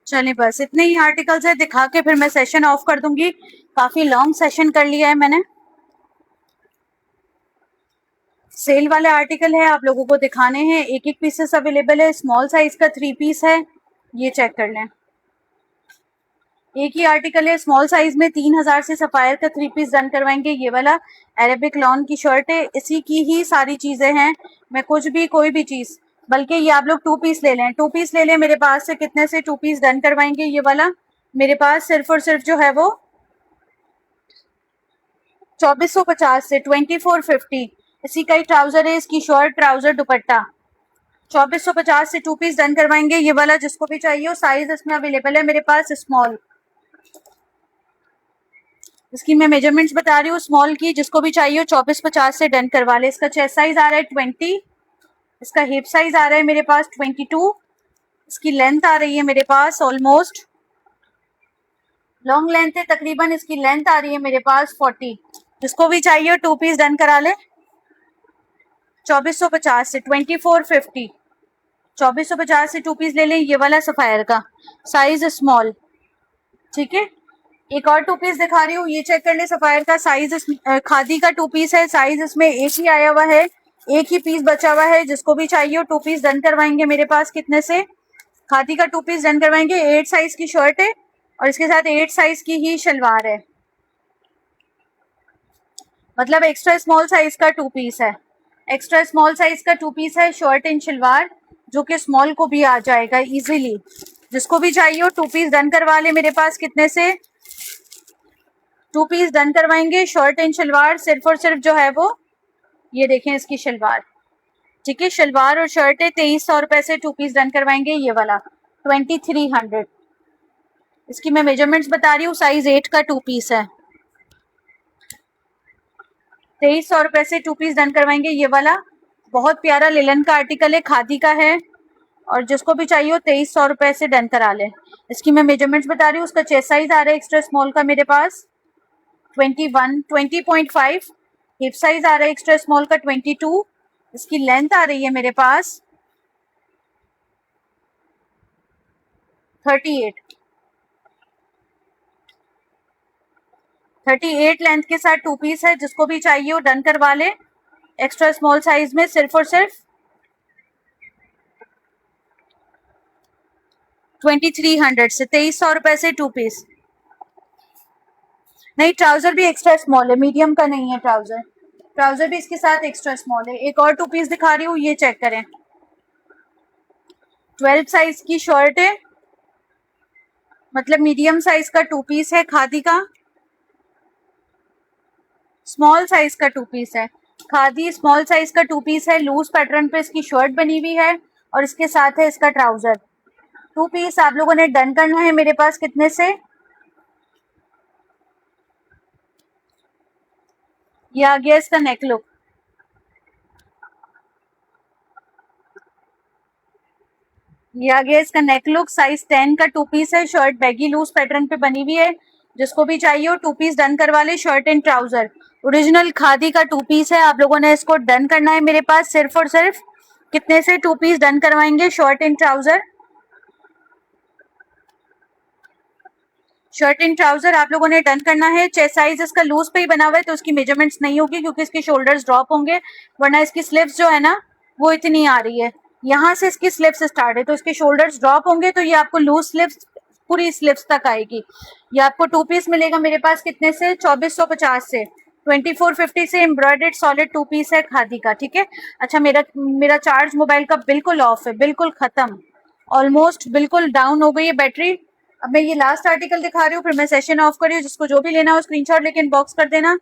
चलिए बस इतने ही आर्टिकल्स है, दिखा के फिर मैं सेशन ऑफ कर दूंगी। काफी लॉन्ग सेशन कर लिया है मैंने। सेल वाले आर्टिकल है, आप लोगों को दिखाने हैं। एक एक पीसेस अवेलेबल है, स्मॉल साइज का 3 पीस है, ये चेक कर लें। एक ही आर्टिकल है स्मॉल साइज में, 3000 से सफायर का 3 पीस डन करवाएंगे। ये वाला अरेबिक लॉन की शर्ट है, इसी की ही सारी चीजें हैं। मैं कुछ भी कोई भी चीज, बल्कि ये आप लोग 2 पीस ले लें, 2 पीस ले लें मेरे पास से। कितने से 2 पीस डन करवाएंगे ये वाला मेरे पास सिर्फ और सिर्फ जो है वो 2450 से 2450। इसी का ही ट्राउजर है, इसकी शर्ट ट्राउजर दुपट्टा 2450 से 2 पीस डन करवाएंगे ये वाला। जिसको भी चाहिए साइज इसमें अवेलेबल है मेरे पास स्मॉल। इसकी मैं मेजरमेंट्स बता रही हूँ स्मॉल की, जिसको भी चाहिए 2450 से डन करवा ले। इसका चेस्ट साइज आ रहा है 20, इसका हिप साइज आ रहा है मेरे पास 22, इसकी लेंथ आ रही है मेरे पास ऑलमोस्ट लॉन्ग लेंथ है, तकरीबन इसकी लेंथ आ रही है मेरे पास 40। जिसको भी चाहिए 2 पीस डन करा ले 2450 से 2450, 2450 से 2 पीस ले लें ये वाला सफायर का साइज स्मॉल, ठीक है। एक और 2 पीस दिखा रही हूँ, ये चेक कर ले। सफायर का साइज खादी का 2 पीस है, साइज इसमें एक ही आया हुआ है, एक ही पीस बचा हुआ है। जिसको भी चाहिए 2 पीस डन करवाएंगे मेरे पास। कितने से खादी का 2 पीस डन करवाएंगे। 8 साइज की शर्ट है और इसके साथ 8 साइज की ही शलवार है, मतलब एक्स्ट्रा स्मॉल साइज का 2 पीस है। एक्स्ट्रा स्मॉल साइज का 2 पीस है, शर्ट एंड शलवार, जो कि स्मॉल को भी आ जाएगा इजीली। जिसको भी चाहिए 2 पीस डन करवा ले मेरे पास। कितने से 2 पीस डन करवाएंगे शर्ट एंड शलवार सिर्फ और सिर्फ जो है वो ये देखें इसकी शलवार, ठीक है। शलवार और शर्ट है 2300 रुपए से 2 पीस डन करवाएंगे ये वाला 2300। इसकी मैं मेजरमेंट्स बता रही हूँ। साइज 8 का 2 पीस है। 2300 रुपए से 2 पीस डन करवाएंगे। ये वाला बहुत प्यारा लिलन का आर्टिकल है, खादी का है, और जिसको भी चाहिए हो 2300 रुपए से डन करा ले। इसकी मैं मेजरमेंट्स बता रही हूँ। उसका चेस्ट साइज आ रहा है एक्स्ट्रा स्मॉल का मेरे पास 20.5। हिप साइज आ रहा है एक्स्ट्रा स्मॉल का 22। इसकी लेंथ आ रही है मेरे पास 38 लेंथ के साथ 2 पीस है। जिसको भी चाहिए हो डन करवा ले एक्स्ट्रा स्मॉल साइज में, सिर्फ और सिर्फ 2300 से। 2300 रुपए से 2 पीस। नहीं, ट्राउजर भी एक्स्ट्रा स्मॉल है, मीडियम का नहीं है ट्राउजर। ट्राउजर भी इसके साथ एक्स्ट्रा स्मॉल है। एक और 2 पीस दिखा रही हूँ, ये चेक करें। 12 साइज की शर्ट है, मतलब मीडियम साइज का 2 पीस है खादी का। स्मॉल साइज का 2 पीस है खादी, स्मॉल साइज का 2 पीस है। लूज पैटर्न पे इसकी शर्ट बनी हुई है और इसके साथ है इसका ट्राउजर। 2 पीस आप लोगों ने डन करना है मेरे पास। कितने से? ये आ गया इसका नेक लुक। ये आ गया इसका नेक लुक। साइज 10 का 2 पीस है। शर्ट बैगी लूज पैटर्न पे बनी हुई है। जिसको भी चाहिए हो 2 पीस डन करवा ले। Shirt and trouser original khadi का 2 पीस है। आप लोगों ने इसको डन करना है मेरे पास सिर्फ और सिर्फ कितने से? 2 पीस डन करवाएंगे। Shirt and trouser, shirt and trouser आप लोगों ने डन करना है। चेस्ट साइज इसका लूज पे ही बना हुआ है तो इसकी मेजरमेंट्स नहीं होगी क्योंकि इसके शोल्डर्स ड्रॉप होंगे, वरना इसकी स्लिप्स जो है ना वो इतनी आ रही है। यहाँ से इसकी स्लिप्स स्टार्ट है तो इसके शोल्डर्स ड्रॉप होंगे तो ये आपको लूज स्लिप्स पूरी स्लिप्स तक आएगी। ये आपको 2 पीस मिलेगा मेरे पास कितने से? 2450 से। 2450 से एम्ब्रॉयडर्ड सॉलिड 2 पीस है खादी का, ठीक है। अच्छा, मेरा चार्ज मोबाइल का बिल्कुल ऑफ है, बिल्कुल खत्म, ऑलमोस्ट बिल्कुल डाउन हो गई है बैटरी। अब मैं ये लास्ट आर्टिकल दिखा रही हूँ, फिर मैं सेशन ऑफ कर रही हूँ। जिसको जो भी लेना हो स्क्रीनशॉट लेके इनबॉक्स कर देना,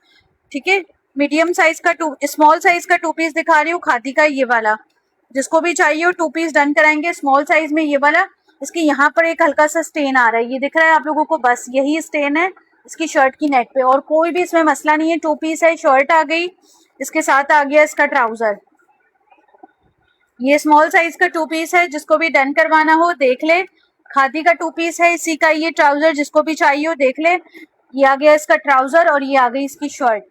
ठीक है। मीडियम साइज का स्मॉल साइज का 2 पीस दिखा रही हूँ खादी का, ये वाला। जिसको भी चाहिए हो 2 पीस डन कराएंगे स्मॉल साइज में। ये वाला, इसके यहाँ पर एक हल्का सा स्टेन आ रहा है, ये दिख रहा है आप लोगों को? बस यही स्टेन है इसकी शर्ट की नेक पे, और कोई भी इसमें मसला नहीं है। 2 पीस है, शर्ट आ गई, इसके साथ आ गया इसका ट्राउजर। ये स्मॉल साइज का 2 पीस है। जिसको भी डन करवाना हो देख ले, खादी का 2 पीस है, इसी का ये ट्राउजर। जिसको भी चाहिए हो देख ले। ये आ गया इसका ट्राउजर और ये आ गई इसकी शर्ट।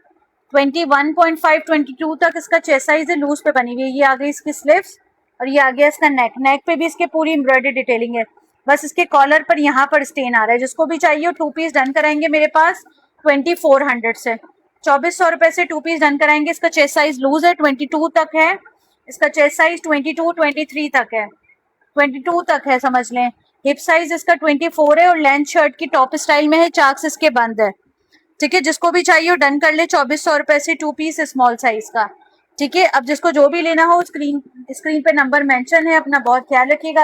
21.5 22 तक इसका चेस्ट साइज है, लूज पे बनी हुई है। ये आ गई इसकी स्लीव्स और ये आ गया इसका नेक। नेक पे भी इसके पूरी एम्ब्रॉयडरी डिटेलिंग है, बस इसके कॉलर पर यहाँ पर स्टेन आ रहा है। जिसको भी चाहिए हो 2 पीस डन कराएंगे मेरे पास 2400 से। 2400 रुपए से 2 पीस डन कराएंगे। इसका चेस्ट साइज लूज है, 22 तक है। इसका चेस्ट साइज 22 23 तक है, 22 तक है समझ लें। हिप साइज इसका 24 है और लेंथ शर्ट की टॉप स्टाइल में है, चाक्स इसके बंद है, ठीक है। जिसको भी चाहिए हो डन कर ले। 2400 रुपए से 2 पीस स्मॉल साइज का, ठीक है। अब जिसको जो भी लेना हो स्क्रीन पे नंबर मेंशन है। अपना बहुत ख्याल रखिएगा।